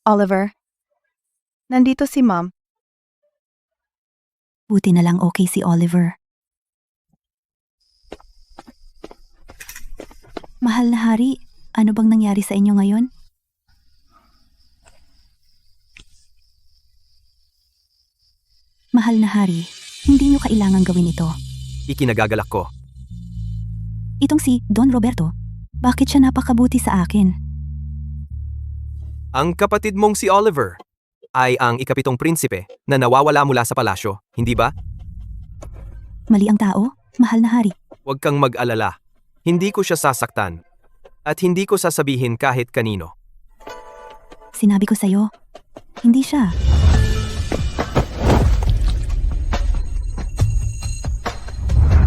Oliver, nandito si Mom.
Buti na lang okay si Oliver. Mahal na hari, ano bang nangyari sa inyo ngayon? Mahal na hari, hindi niyo kailangang gawin ito.
Ikinagagalak ko.
Itong si Don Roberto, bakit siya napakabuti sa akin?
Ang kapatid mong si Oliver ay ang ikapitong prinsipe na nawawala mula sa palasyo, hindi ba?
Mali ang tao, mahal na hari.
Huwag kang mag-alala. Hindi ko siya sasaktan. At hindi ko sasabihin kahit kanino.
Sinabi ko sa'yo, hindi siya.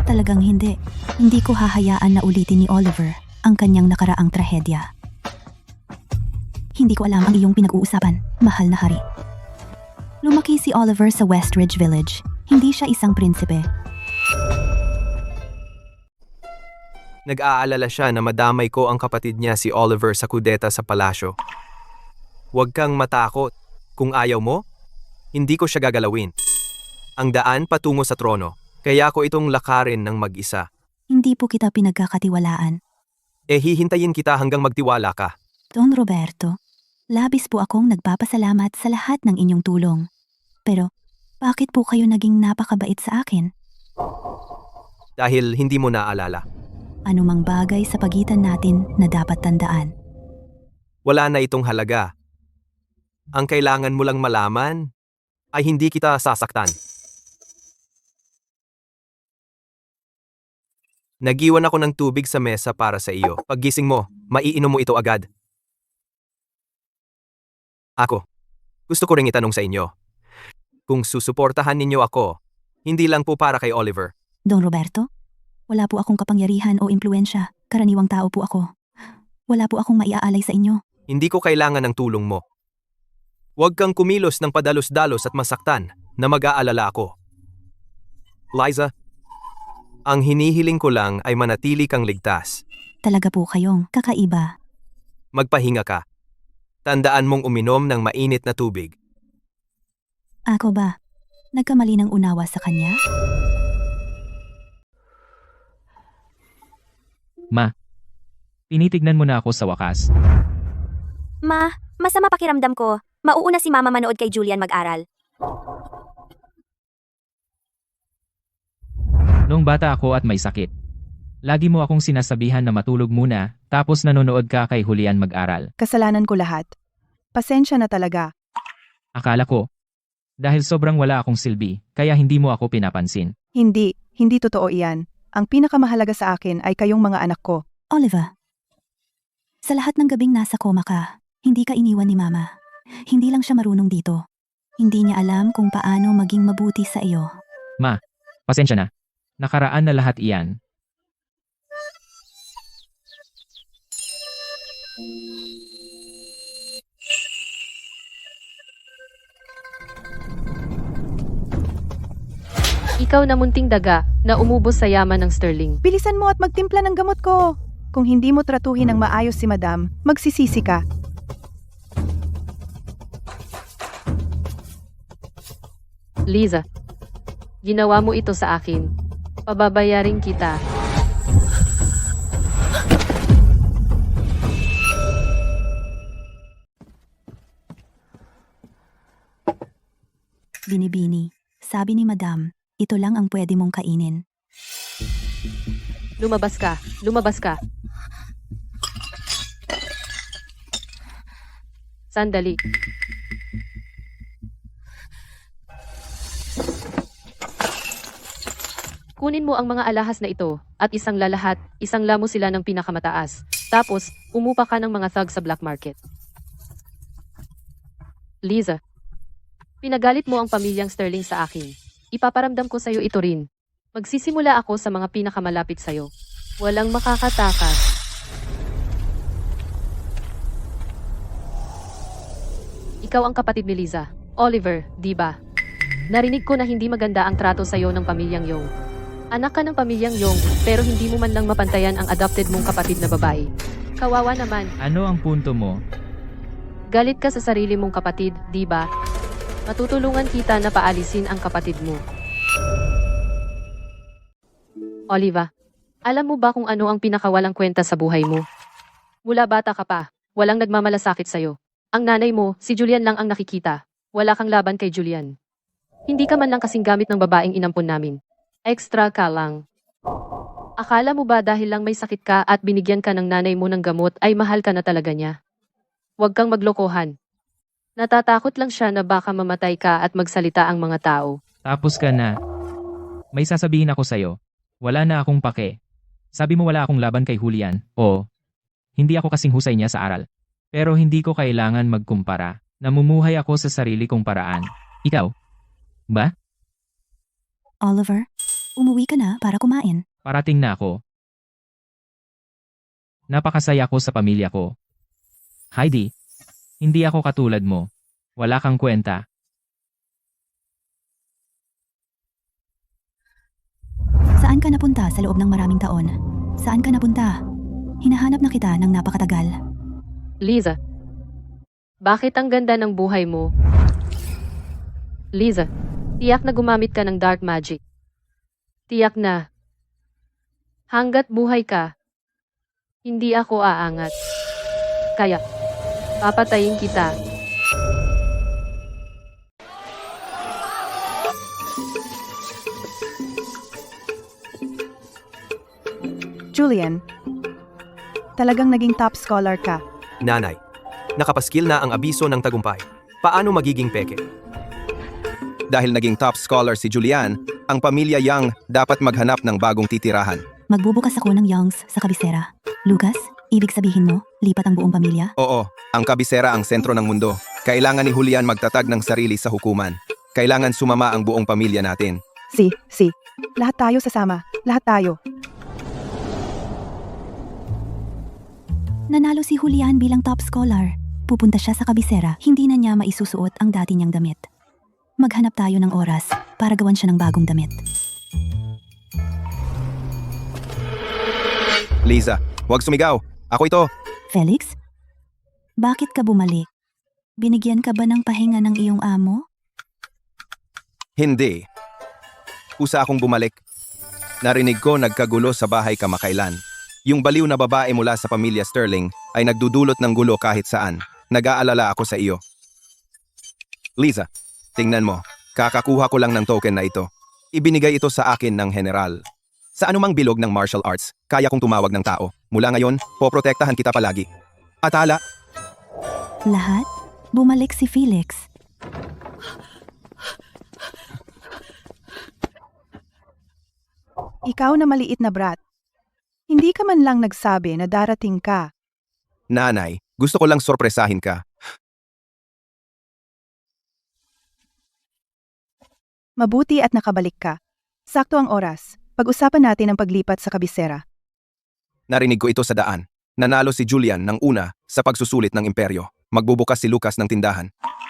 Talagang hindi. Hindi ko hahayaan na ulitin ni Oliver ang kanyang nakaraang trahedya. Hindi ko alam ang iyong pinag-uusapan, mahal na hari. Lumaki si Oliver sa Westridge Village. Hindi siya isang prinsipe.
Nag-aalala siya na madamay ko ang kapatid niya si Oliver sa kudeta sa palasyo. Huwag kang matakot. Kung ayaw mo, hindi ko siya gagalawin. Ang daan patungo sa trono, kaya ko itong lakarin ng mag-isa.
Hindi po kita pinagkakatiwalaan.
Hihintayin kita hanggang magtiwala ka.
Don Roberto, labis po akong nagpapasalamat sa lahat ng inyong tulong. Pero, bakit po kayo naging napakabait sa akin?
Dahil hindi mo naaalala.
Anumang bagay sa pagitan natin na dapat tandaan.
Wala na itong halaga. Ang kailangan mo lang malaman ay hindi kita sasaktan. Nagiwan ako ng tubig sa mesa para sa iyo. Paggising mo, maiinom mo ito agad. Ako, gusto ko ring itanong sa inyo. Kung susuportahan ninyo ako, hindi lang po para kay Oliver.
Don Roberto, wala po akong kapangyarihan o impluensya. Karaniwang tao po ako. Wala po akong maiaalay sa inyo.
Hindi ko kailangan ng tulong mo. Huwag kang kumilos ng padalos-dalos at masaktan na mag-aalala ako. Liza, ang hinihiling ko lang ay manatili kang ligtas.
Talaga po kayong kakaiba.
Magpahinga ka. Tandaan mong uminom ng mainit na tubig.
Ako ba? Nagkamali ng unawa sa kanya?
Ma, tinitignan mo na ako sa wakas.
Ma, masama pakiramdam ko. Mauuna si Mama manood kay Julian mag-aral.
Noong bata ako at may sakit. Lagi mo akong sinasabihan na matulog muna, tapos nanonood ka kay Julian mag-aral.
Kasalanan ko lahat. Pasensya na talaga.
Akala ko, dahil sobrang wala akong silbi, kaya hindi mo ako pinapansin.
Hindi totoo iyan. Ang pinakamahalaga sa akin ay kayong mga anak ko.
Oliver, sa lahat ng gabing nasa koma ka, hindi ka iniwan ni Mama. Hindi lang siya marunong dito. Hindi niya alam kung paano maging mabuti sa iyo.
Ma, pasensya na. Nakaraan na lahat iyan.
Ikaw na munting daga na umubos sa yaman ng Sterling.
Bilisan mo at magtimpla ng gamot ko. Kung hindi mo tratuhin ng maayos si Madam, magsisisi ka.
Liza, ginawa mo ito sa akin. Pababayarin kita.
Binibini, sabi ni Madam, ito lang ang pwede mong kainin.
Lumabas ka, lumabas ka. Sandali. Kunin mo ang mga alahas na ito at isang lalahat, isang lamo sila ng pinakamataas. Tapos, umupa ka ng mga thug sa black market. Liza, pinagalit mo ang pamilyang Sterling sa akin. Ipaparamdam ko sa'yo ito rin. Magsisimula ako sa mga pinakamalapit sa'yo. Walang makakatakas. Ikaw ang kapatid ni Liza. Oliver, di ba? Narinig ko na hindi maganda ang trato sa'yo ng pamilyang Young. Anak ka ng pamilyang Young, pero hindi mo man lang mapantayan ang adopted mong kapatid na babae. Kawawa naman.
Ano ang punto mo?
Galit ka sa sarili mong kapatid, di ba? Matutulungan kita na paalisin ang kapatid mo. Oliva, Alam mo ba kung ano ang pinakawalang kwenta sa buhay mo? Mula bata ka pa, walang nagmamalasakit sa'yo. Ang nanay mo, si Julian lang ang nakikita. Wala kang laban kay Julian. Hindi ka man lang kasing gamit ng babaeng inampon namin. Extra ka lang. Akala mo ba dahil lang may sakit ka at binigyan ka ng nanay mo ng gamot ay mahal ka na talaga niya? Huwag kang maglokohan. Natatakot lang siya na baka mamatay ka at magsalita ang mga tao.
Tapos ka na. May sasabihin ako sa'yo. Wala na akong pake. Sabi mo wala akong laban kay Julian. O, hindi ako kasing husay niya sa aral. Pero hindi ko kailangan magkumpara. Namumuhay ako sa sarili kong paraan. Ikaw? Ba?
Oliver, umuwi ka na para kumain.
Parating na ako. Napakasaya ko sa pamilya ko. Heidi, hindi ako katulad mo. Wala kang kwenta.
Saan ka napunta sa loob ng maraming taon? Saan ka napunta? Hinahanap na kita ng napakatagal.
Liza, bakit ang ganda ng buhay mo? Liza, tiyak na gumamit ka ng dark magic. Tiyak na. Hanggat buhay ka, hindi ako aangat. Kaya, papatayin kita.
Julian, talagang naging top scholar ka.
Nanay, nakapaskil na ang abiso ng tagumpay. Paano magiging peke?
Dahil naging top scholar si Julian, ang pamilya Yang dapat maghanap ng bagong titirahan.
Magbubukas ako ng Youngs sa kabisera. Lucas, ibig sabihin mo, lipat ang buong pamilya?
Oo, ang kabisera ang sentro ng mundo. Kailangan ni Julian magtatag ng sarili sa hukuman. Kailangan sumama ang buong pamilya natin.
Si. Lahat tayo sasama. Lahat tayo.
Nanalo si Julian bilang top scholar. Pupunta siya sa kabisera, hindi na niya maisusuot ang dati niyang damit. Maghanap tayo ng oras para gawan siya ng bagong damit.
Liza, huwag sumigaw. Ako ito.
Felix? Bakit ka bumalik? Binigyan ka ba ng pahinga ng iyong amo?
Hindi. Kusa akong bumalik. Narinig ko nagkagulo sa bahay kamakailan. Yung baliw na babae mula sa pamilya Sterling ay nagdudulot ng gulo kahit saan. Nag-aalala ako sa iyo. Liza, tingnan mo. Kakakuha ko lang ng token na ito. Ibinigay ito sa akin ng general. Sa anumang bilog ng martial arts, kaya kong tumawag ng tao. Mula ngayon, poprotektahan kita palagi. Atala,
Lahat? Bumalik si Felix.
Ikaw na maliit na brat. Hindi ka man lang nagsabi na darating ka.
nanay, gusto ko lang sorpresahin ka.
Mabuti at nakabalik ka. Sakto ang oras. Pag-usapan natin ang paglipat sa kabisera.
Narinig ko ito sa daan. Nanalo si Julian ng una sa pagsusulit ng imperyo. Magbubukas si Lucas ng tindahan.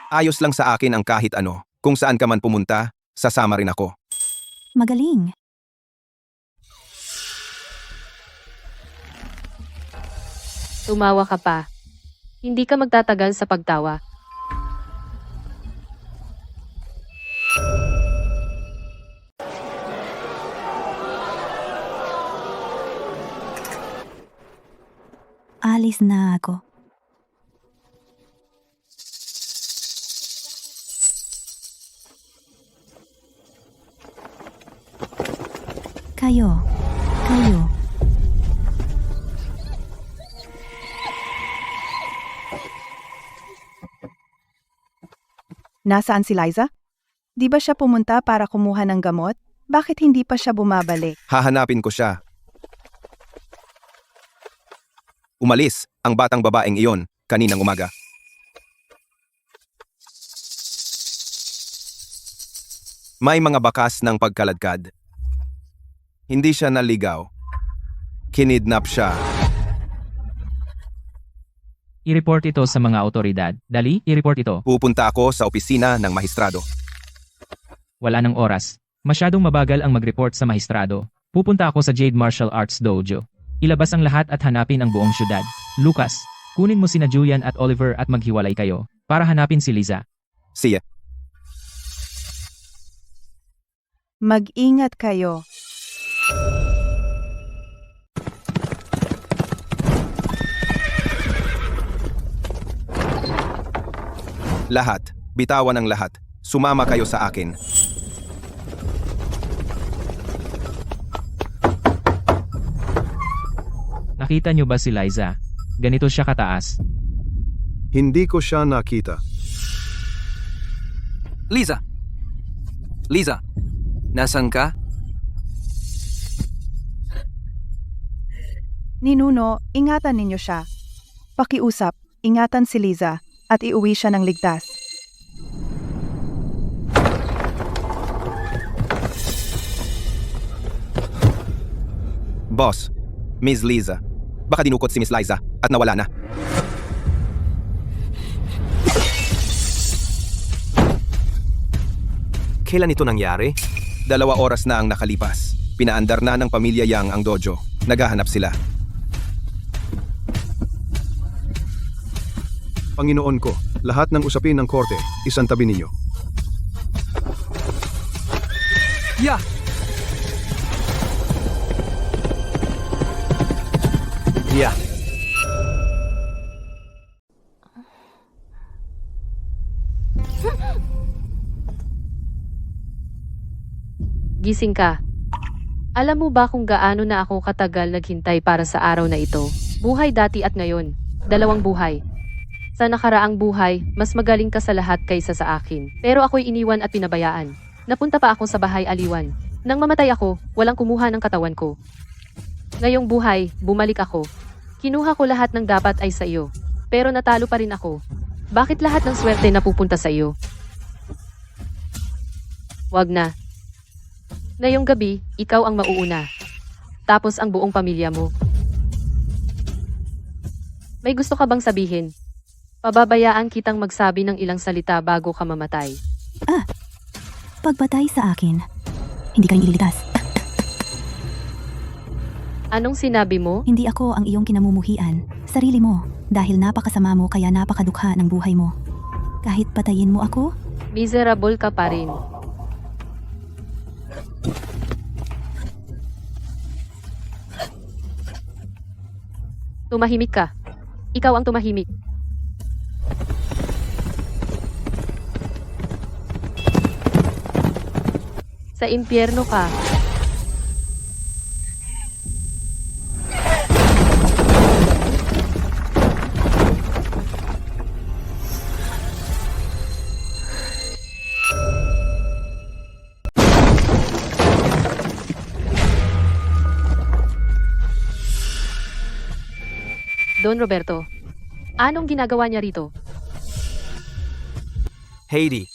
Ayos lang sa akin ang kahit ano. Kung saan ka man pumunta, sasama rin ako.
Magaling.
Tumawa ka pa. Hindi ka magtatagal sa pagtawa.
Alis na ako. Kayo.
Nasaan si Liza? Di ba siya pumunta para kumuha ng gamot? Bakit hindi pa siya bumabalik?
Hahanapin ko siya. Umalis ang batang babaeng iyon kaninang umaga. May mga bakas ng pagkaladkad. Hindi siya naligaw. Kinidnap siya.
I-report ito sa mga otoridad. Dali, i-report ito.
Pupunta ako sa opisina ng mahistrado.
Wala ng oras. Masyadong mabagal ang mag-report sa mahistrado. Pupunta ako sa Jade Martial Arts Dojo. Ilabas ang lahat at hanapin ang buong syudad. Lucas, kunin mo sina Julian at Oliver at maghiwalay kayo para hanapin si Liza.
Siya.
Mag-ingat kayo.
Lahat, bitawan ang lahat. Sumama kayo sa akin.
Nakita niyo ba si Liza? Ganito siya kataas.
Hindi ko siya nakita.
Liza! Liza! Nasaan ka?
Ninuno, ingatan ninyo siya. Pakiusap, ingatan si Liza at iuwi siya ng ligtas.
Boss, Miss Liza. Baka dinukot si Miss Liza at nawala na. Kailan ito nangyari? 2 oras na ang nakalipas. Pinaandar na ng pamilya Yang ang dojo. Naghahanap sila.
Panginoon ko, lahat ng usapin ng korte, isang tabi ninyo.
Yeah! Yeah.
Gising ka. Alam mo ba kung gaano na ako katagal naghintay para sa araw na ito? Buhay dati at ngayon. 2 buhay. Sa nakaraang buhay, mas magaling ka sa lahat kaysa sa akin. Pero ako'y iniwan at pinabayaan. Napunta pa ako sa bahay aliwan. Nang mamatay ako, walang kumuha ng katawan ko. Ngayong buhay, bumalik ako. Kinuha ko lahat ng dapat ay sa iyo. Pero natalo pa rin ako. Bakit lahat ng swerte napupunta sa iyo? Wag na. Ngayong gabi, ikaw ang mauuna. Tapos ang buong pamilya mo. May gusto ka bang sabihin? Pababayaan kitang magsabi ng ilang salita bago ka mamatay.
Pagbatay sa akin, hindi ka rin ililitas.
Anong sinabi mo?
Hindi ako ang iyong kinamumuhian. Sarili mo. Dahil napakasama mo kaya napakadukha ng buhay mo. Kahit patayin mo ako,
Miserable ka pa rin. Tumahimik ka. Ikaw ang tumahimik. Sa impyerno ka. Don Roberto, anong ginagawa niya rito?
Heidi,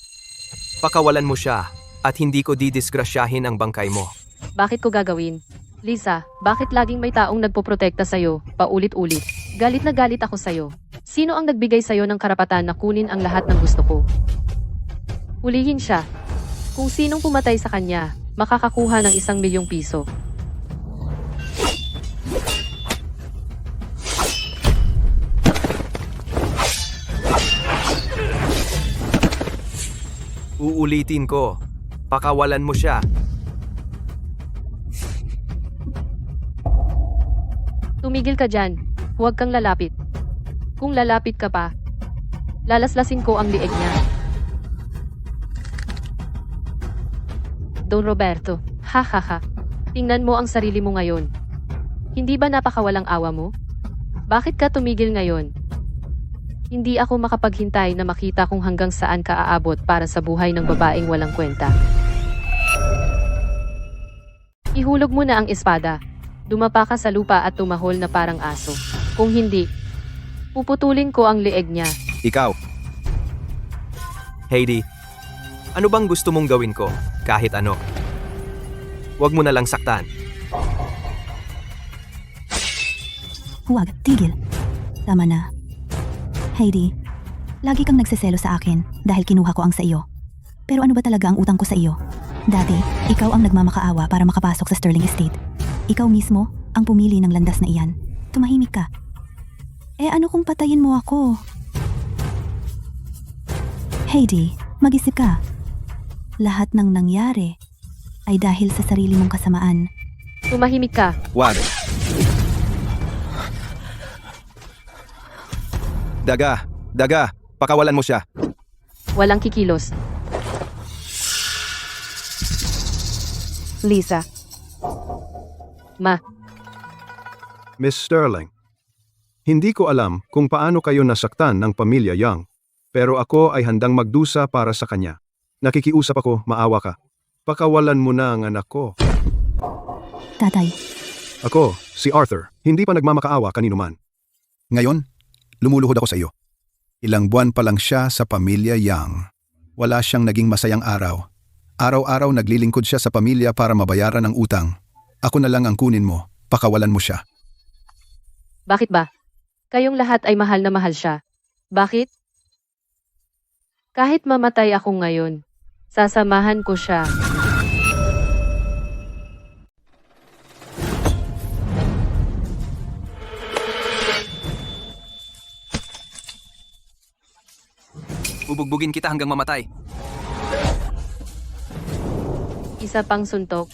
pakawalan mo siya at hindi ko didisgrasyahin ang bangkay mo.
Bakit ko gagawin? Lisa, bakit laging may taong nagpoprotekta sa'yo, paulit-ulit? Galit na galit ako sa'yo. Sino ang nagbigay sa'yo ng karapatan na kunin ang lahat ng gusto ko? Hulihin siya. Kung sinong pumatay sa kanya, makakakuha ng 1,000,000 piso.
Uulitin ko, pakawalan mo siya.
Tumigil ka dyan. Huwag kang lalapit. Kung lalapit ka pa, lalaslasin ko ang lieg niya. Don Roberto, ha. Tingnan mo ang sarili mo ngayon. Hindi ba napakawalang awa mo? Bakit ka tumigil ngayon? Hindi ako makapaghintay na makita kung hanggang saan ka aabot para sa buhay ng babaeng walang kwenta. Ihulog mo na ang espada. Dumapa ka sa lupa at tumahol na parang aso. Kung hindi, puputulin ko ang lieg niya.
Ikaw. Heidi, ano bang gusto mong gawin ko? Kahit ano. Huwag mo na lang saktan.
huwag, tigil. Tama na. Heidi, lagi kang nagseselo sa akin dahil kinuha ko ang sa iyo. Pero ano ba talaga ang utang ko sa iyo? Dati, ikaw ang nagmamakaawa para makapasok sa Sterling Estate. Ikaw mismo ang pumili ng landas na iyan. Tumahimik ka. Ano kung patayin mo ako? Heidi, mag-isip ka. Lahat ng nangyari ay dahil sa sarili mong kasamaan.
Tumahimik ka.
Wag. Daga, pakawalan mo siya.
Walang kikilos.
Lisa,
Ma,
Miss Sterling, hindi ko alam kung paano kayo nasaktan ng pamilya Young, pero ako ay handang magdusa para sa kanya. Nakikiusap ako, maawa ka. Pakawalan mo na ang anak ko.
Tatay,
Ako, si Arthur, hindi pa nagmamakaawa kanino man.
Ngayon, lumuluhod ako sa iyo. Ilang buwan pa lang siya sa pamilya Yang. Wala siyang naging masayang araw. Araw-araw naglilingkod siya sa pamilya para mabayaran ang utang. Ako na lang ang kunin mo, pakawalan mo siya.
bakit ba? Kayong lahat ay mahal na mahal siya. Bakit? Kahit mamatay ako ngayon, sasamahan ko siya.
Bubugbugin kita hanggang mamatay.
Isa pang suntok.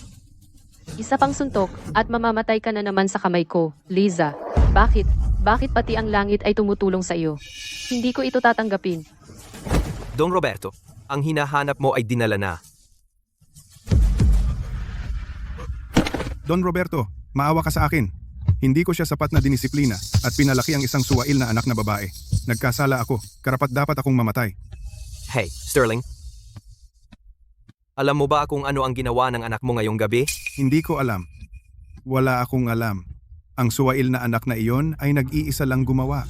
Isa pang suntok at mamamatay ka na naman sa kamay ko, Liza. Bakit? Bakit pati ang langit ay tumutulong sa iyo? Hindi ko ito tatanggapin.
Don Roberto, ang hinahanap mo ay dinala na.
Don Roberto, maawa ka sa akin. Hindi ko siya sapat na dinisiplina at pinalaki ang isang suwail na anak na babae. Nagkasala ako, karapat-dapat akong mamatay.
Hey, Sterling. Alam mo ba kung ano ang ginawa ng anak mo ngayong gabi?
Hindi ko alam. Wala akong alam. Ang suwail na anak na iyon ay nag-iisa lang gumawa.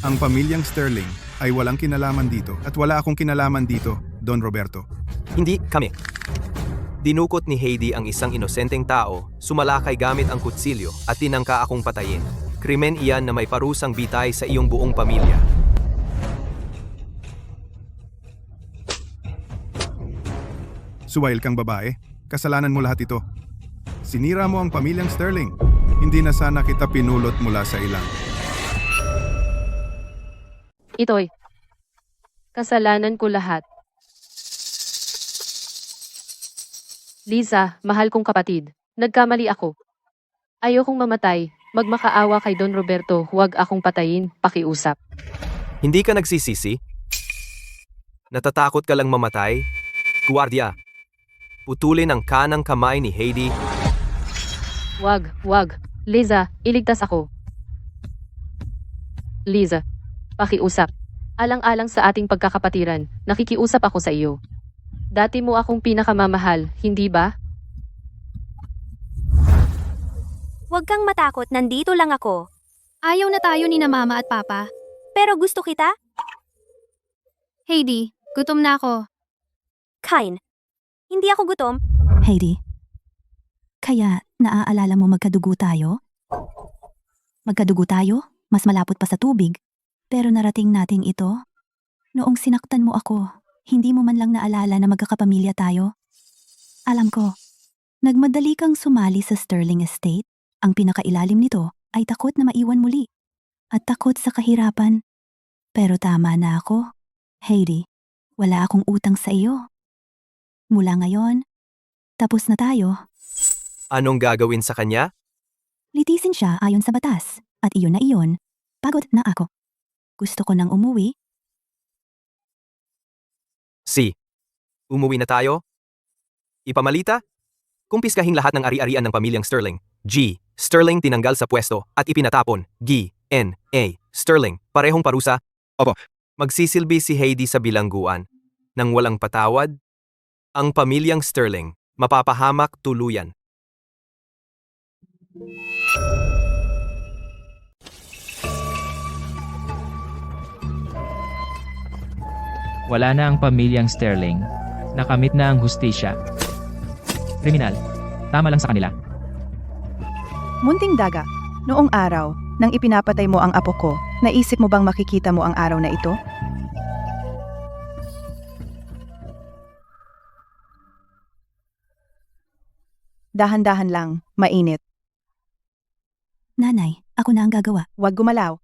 Ang pamilyang Sterling ay walang kinalaman dito at wala akong kinalaman dito, Don Roberto.
Hindi kami. Dinukot ni Heidi ang isang inosenteng tao, sumalakay gamit ang kutsilyo at tinangka akong patayin. Krimen iyan na may parusang bitay sa iyong buong pamilya.
Suwail kang babae, kasalanan mo lahat ito. Sinira mo ang pamilyang Sterling. Hindi na sana kita pinulot mula sa ilang.
Ito'y kasalanan ko lahat. Liza, mahal kong kapatid, nagkamali ako. Ayokong mamatay, magmakaawa kay Don Roberto, huwag akong patayin, pakiusap.
Hindi ka nagsisisi? Natatakot ka lang mamatay? Guardia, putulin ang kanang kamay ni Heidi.
Wag. Liza, iligtas ako. Liza, pakiusap. Alang-alang sa ating pagkakapatiran, nakikiusap ako sa iyo. Dati mo akong pinakamamahal, hindi ba?
Huwag kang matakot, nandito lang ako.
Ayaw na tayo ni na mama at papa.
Pero gusto kita?
Heidi, gutom na ako.
Kain. Hindi ako gutom.
Heidi. Kaya naaalala mo magkadugo tayo? Magkadugo tayo? Mas malapot pa sa tubig. Pero narating nating ito. Noong sinaktan mo ako, hindi mo man lang naalala na magkakapamilya tayo. Alam ko, nagmadali kang sumali sa Sterling Estate. Ang pinakailalim nito ay takot na maiwan muli. At takot sa kahirapan. Pero tama na ako. Heidi, wala akong utang sa iyo. Mula ngayon, tapos na tayo.
Anong gagawin sa kanya?
Litisin siya ayon sa batas. At iyon na iyon, pagod na ako. Gusto ko nang umuwi.
C. Umuwi na tayo? Ipamalita? Kumpiskahing lahat ng ari-arian ng pamilyang Sterling. G. Sterling tinanggal sa pwesto at ipinatapon. G. N. A. Sterling, parehong parusa. Opo. Magsisilbi si Heidi sa bilangguan. Nang walang patawad, ang pamilyang Sterling mapapahamak tuluyan.
Wala na ang pamilyang Sterling. Nakamit na ang hustisya. Kriminal. Tama lang sa kanila.
Munting daga, noong araw, nang ipinapatay mo ang apo ko, naisip mo bang makikita mo ang araw na ito? Dahan-dahan lang, mainit.
Nanay, ako na ang gagawa.
Huwag gumalaw.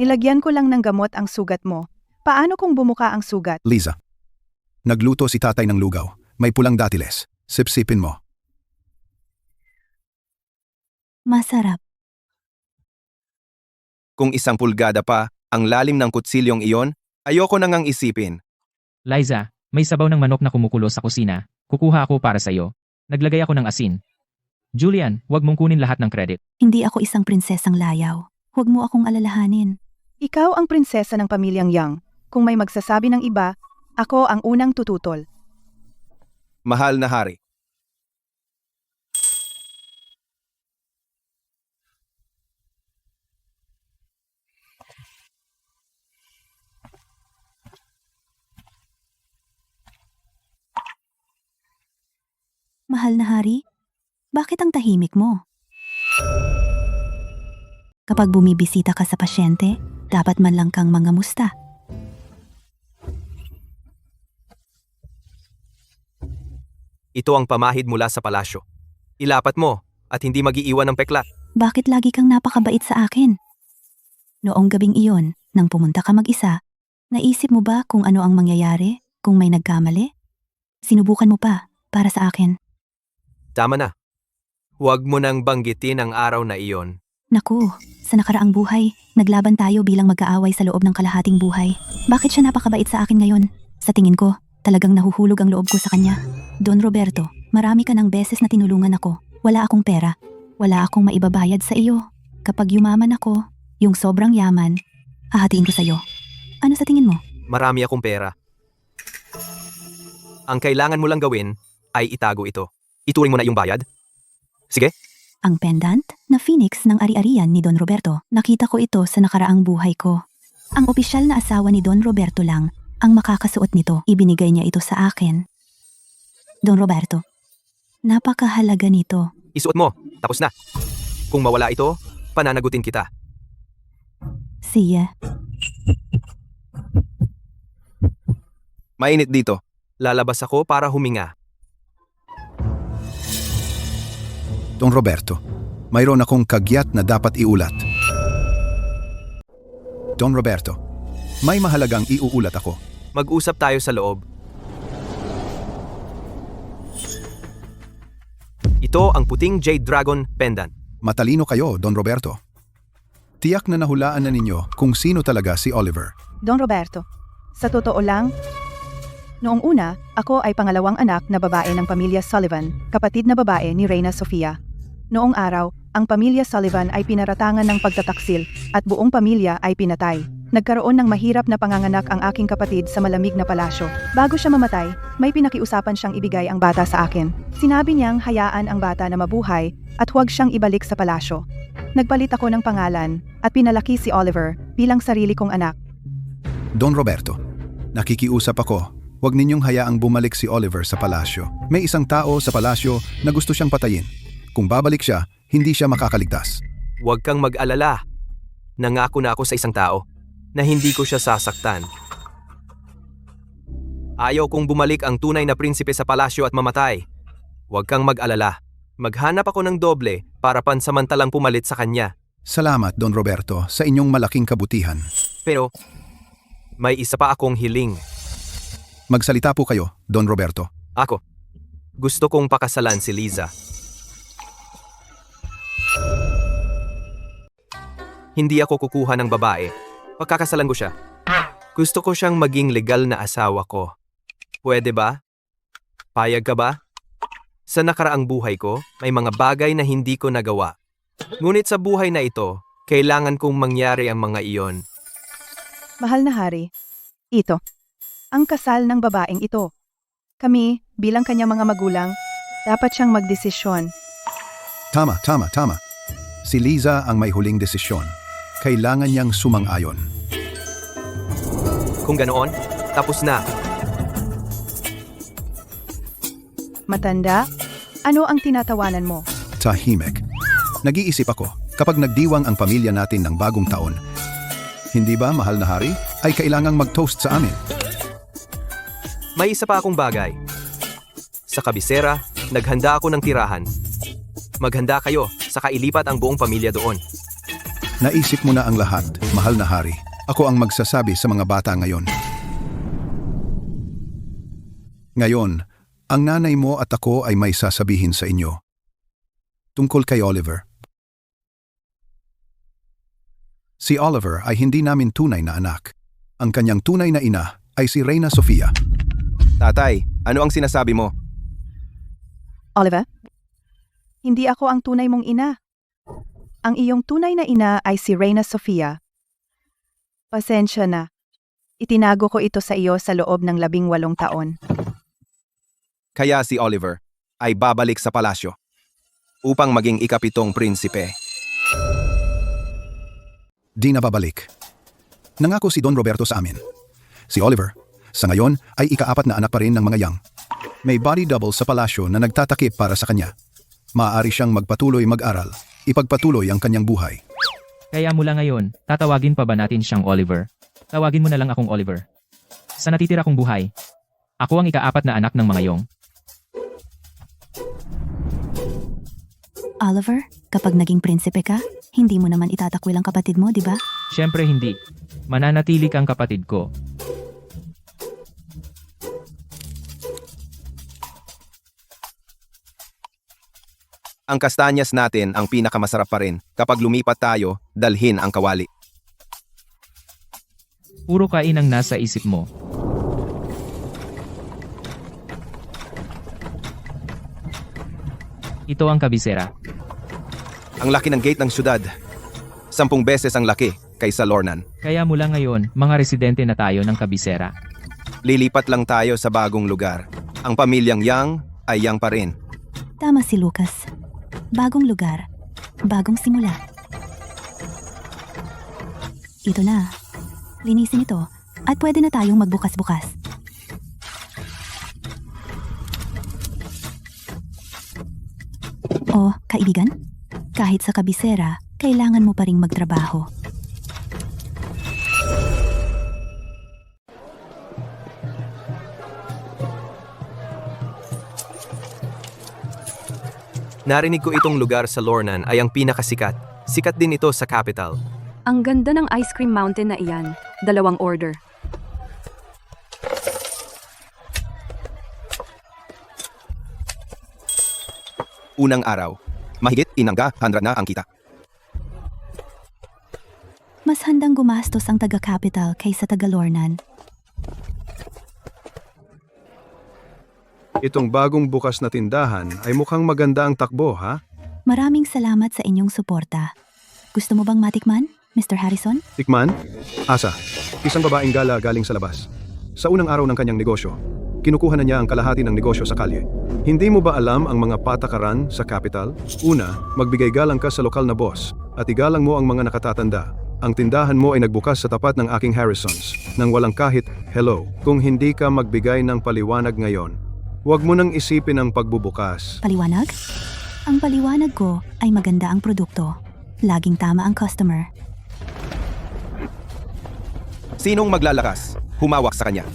Nilagyan ko lang ng gamot ang sugat mo. Paano kung bumuka ang sugat?
Liza, nagluto si tatay ng lugaw. May pulang datiles. Sipsipin mo.
Masarap.
Kung 1 pulgada pa ang lalim ng kutsilyong iyon, ayoko nang isipin.
Liza, may sabaw ng manok na kumukulo sa kusina. Kukuha ako para sa iyo. Naglagay ako ng asin. Julian, huwag mong kunin lahat ng credit.
Hindi ako isang prinsesang layaw. Huwag mo akong alalahanin.
Ikaw ang prinsesa ng pamilyang Yang. Kung may magsasabi ng iba, ako ang unang tututol.
Mahal na hari.
Mahal na hari, bakit ang tahimik mo? Kapag bumibisita ka sa pasyente, dapat man lang kang mangamusta.
Ito ang pamahid mula sa palasyo. Ilapat mo at hindi mag-iiwan ng peklat.
Bakit lagi kang napakabait sa akin? Noong gabing iyon, nang pumunta ka mag-isa, naisip mo ba kung ano ang mangyayari kung may nagkamali? Sinubukan mo pa para sa akin.
Tama na. Huwag mo nang banggitin ang araw na iyon.
Naku, sa nakaraang buhay, naglaban tayo bilang magkaaway sa loob ng kalahating buhay. Bakit siya napakabait sa akin ngayon? Sa tingin ko, talagang nahuhulog ang loob ko sa kanya. Don Roberto, marami ka ng beses na tinulungan ako. Wala akong pera. Wala akong maibabayad sa iyo. Kapag yumaman ako, yung sobrang yaman, hahatiin ko sa iyo. Ano sa tingin mo?
Marami akong pera. Ang kailangan mo lang gawin ay itago ito. Ituring mo na yung bayad. Sige.
Ang pendant na phoenix ng ari-arian ni Don Roberto. Nakita ko ito sa nakaraang buhay ko. Ang opisyal na asawa ni Don Roberto lang ang makakasuot nito. Ibinigay niya ito sa akin. Don Roberto, napakahalaga nito.
Isuot mo. Tapos na. Kung mawala ito, pananagutin kita.
Siya.
Mainit dito. Lalabas ako para huminga.
Don Roberto, mayroon akong kagyat na dapat iulat. Don Roberto, may mahalagang iuulat ako.
Mag-usap tayo sa loob. Ito ang puting Jade Dragon pendant.
Matalino kayo, Don Roberto. Tiyak na nahulaan na ninyo kung sino talaga si Oliver.
Don Roberto, sa totoo lang, noong una, ako ay pangalawang anak na babae ng pamilya Sullivan, kapatid na babae ni Reyna Sofia. Noong araw, ang pamilya Sullivan ay pinaratangan ng pagtataksil at buong pamilya ay pinatay. Nagkaroon ng mahirap na panganganak ang aking kapatid sa malamig na palasyo. Bago siya mamatay, may pinakiusapan siyang ibigay ang bata sa akin. Sinabi niyang hayaan ang bata na mabuhay at huwag siyang ibalik sa palasyo. Nagpalit ako ng pangalan at pinalaki si Oliver bilang sarili kong anak.
Don Roberto, nakikiusap ako. Huwag ninyong hayaang bumalik si Oliver sa palasyo. May isang tao sa palasyo na gusto siyang patayin. Kung babalik siya, hindi siya makakaligtas.
Huwag kang mag-alala. Nangako na ako sa isang tao na hindi ko siya sasaktan. Ayaw kong bumalik ang tunay na prinsipe sa palasyo at mamatay. Huwag kang mag-alala. Maghanap ako ng doble para pansamantalang pumalit sa kanya.
Salamat, Don Roberto, sa inyong malaking kabutihan.
Pero, may isa pa akong hiling.
Magsalita po kayo, Don Roberto.
Ako, gusto kong pakasalan si Liza. Hindi ako kukuha ng babae. Pagkakasalan ko siya. Gusto ko siyang maging legal na asawa ko. Pwede ba? Payag ka ba? Sa nakaraang buhay ko, may mga bagay na hindi ko nagawa. Ngunit sa buhay na ito, kailangan kong mangyari ang mga iyon.
Mahal na hari, ito, ang kasal ng babaeng ito. Kami, bilang kanyang mga magulang, dapat siyang magdesisyon.
Tama. Si Liza ang may huling desisyon. Kailangan niyang sumang-ayon.
Kung ganoon, tapos na.
Matanda, ano ang tinatawanan mo?
Tahimik. Nag-iisip ako, kapag nagdiwang ang pamilya natin ng bagong taon, hindi ba, mahal na hari, ay kailangang mag-toast sa amin?
May isa pa akong bagay. Sa kabisera, naghanda ako ng tirahan. Maghanda kayo, saka ilipat ang buong pamilya doon.
Naisip mo na ang lahat, mahal na hari. Ako ang magsasabi sa mga bata ngayon. Ngayon, ang nanay mo at ako ay may sasabihin sa inyo. Tungkol kay Oliver. Si Oliver ay hindi namin tunay na anak. Ang kanyang tunay na ina ay si Reyna Sofia.
Tatay, ano ang sinasabi mo?
Oliver? Hindi ako ang tunay mong ina. Ang iyong tunay na ina ay si Reyna Sofia. Pasensya na. Itinago ko ito sa iyo sa loob ng 18 taon.
Kaya si Oliver ay babalik sa palasyo upang maging ikapitong prinsipe.
Di na babalik. Nangako si Don Roberto sa amin. Si Oliver, sa ngayon ay ika-4 na anak pa rin ng mga Yang. May body double sa palasyo na nagtatakip para sa kanya. Maaari siyang magpatuloy mag-aral, ipagpatuloy ang kanyang buhay.
Kaya mula ngayon, tatawagin pa ba natin siyang Oliver? Tawagin mo na lang akong Oliver. Sa natitira kong buhay, ako ang ika-4 na anak ng mga Yong.
Oliver, kapag naging prinsipe ka, hindi mo naman itatakwil ang kapatid mo, di ba?
Siyempre hindi. Mananatili kang kapatid ko.
Ang kastanyas natin ang pinakamasarap pa rin. Kapag lumipat tayo, dalhin ang kawali.
Puro kain ang nasa isip mo. Ito ang kabisera.
Ang laki ng gate ng syudad. 10 beses ang laki kaysa Lornan.
Kaya mula ngayon, mga residente na tayo ng kabisera.
Lilipat lang tayo sa bagong lugar. Ang pamilyang Yang ay Yang pa rin.
Tama si Lucas. Bagong lugar, bagong simula. Ito na. Linisin ito at pwede na tayong magbukas-bukas. Oh, kaibigan? Kahit sa kabisera, kailangan mo pa ring magtrabaho.
Narinig ko itong lugar sa Lornan ay ang pinakasikat. Sikat din ito sa capital.
Ang ganda ng ice cream mountain na iyan. 2 order.
Unang araw. Mahigit inangga 100 na ang kita.
Mas handang gumastos ang taga-capital kaysa taga-Lornan.
Itong bagong bukas na tindahan ay mukhang maganda ang takbo, ha?
Maraming salamat sa inyong suporta. Gusto mo bang matikman, Mr. Harrison?
Tikman? Asa, isang babaeng gala galing sa labas. Sa unang araw ng kanyang negosyo, kinukuha na niya ang kalahati ng negosyo sa kalye. Hindi mo ba alam ang mga patakaran sa capital? Una, magbigay galang ka sa lokal na boss at igalang mo ang mga nakatatanda. Ang tindahan mo ay nagbukas sa tapat ng aking Harrisons nang walang kahit hello. Kung hindi ka magbigay ng paliwanag ngayon, huwag mo nang isipin ang pagbubukas.
Paliwanag? Ang paliwanag ko ay maganda ang produkto. Laging tama ang customer.
Sinong maglalakas? Humawak sa kanya.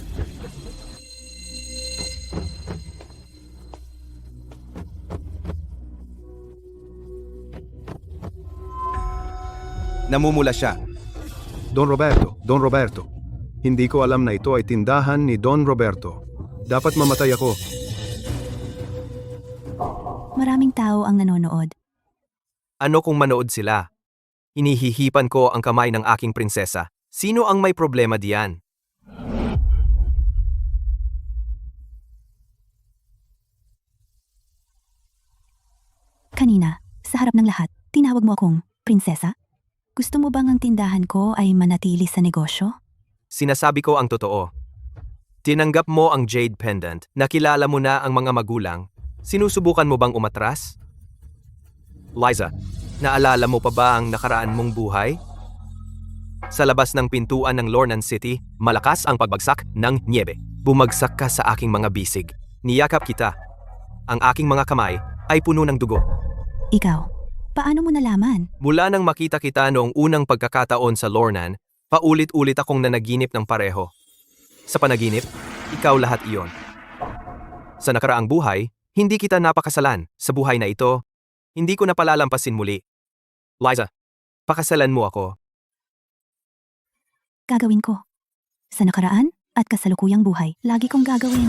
Namumula siya.
Don Roberto. Hindi ko alam na ito ay tindahan ni Don Roberto. Dapat mamatay ako.
Maraming tao ang nanonood.
Ano kung manood sila? Hinihihipan ko ang kamay ng aking prinsesa. Sino ang may problema diyan?
Kanina, sa harap ng lahat, tinawag mo akong prinsesa? Gusto mo bang ang tindahan ko ay manatili sa negosyo?
Sinasabi ko ang totoo. Tinanggap mo ang Jade Pendant, nakilala mo na ang mga magulang, sinusubukan mo bang umatras? Liza, naalala mo pa ba ang nakaraan mong buhay? Sa labas ng pintuan ng Lornan City, malakas ang pagbagsak ng niebe. Bumagsak ka sa aking mga bisig. Niyakap kita. Ang aking mga kamay ay puno ng dugo.
Ikaw, paano mo nalaman?
Mula nang makita kita noong unang pagkakataon sa Lornan, paulit-ulit akong nanaginip ng pareho. Sa panaginip, ikaw lahat iyon. Sa nakaraang buhay, hindi kita napakasalan. Sa buhay na ito, hindi ko napalalampasin muli. Liza, pakasalan mo ako.
Gagawin ko. Sa nakaraan at kasalukuyang buhay, lagi kong gagawin.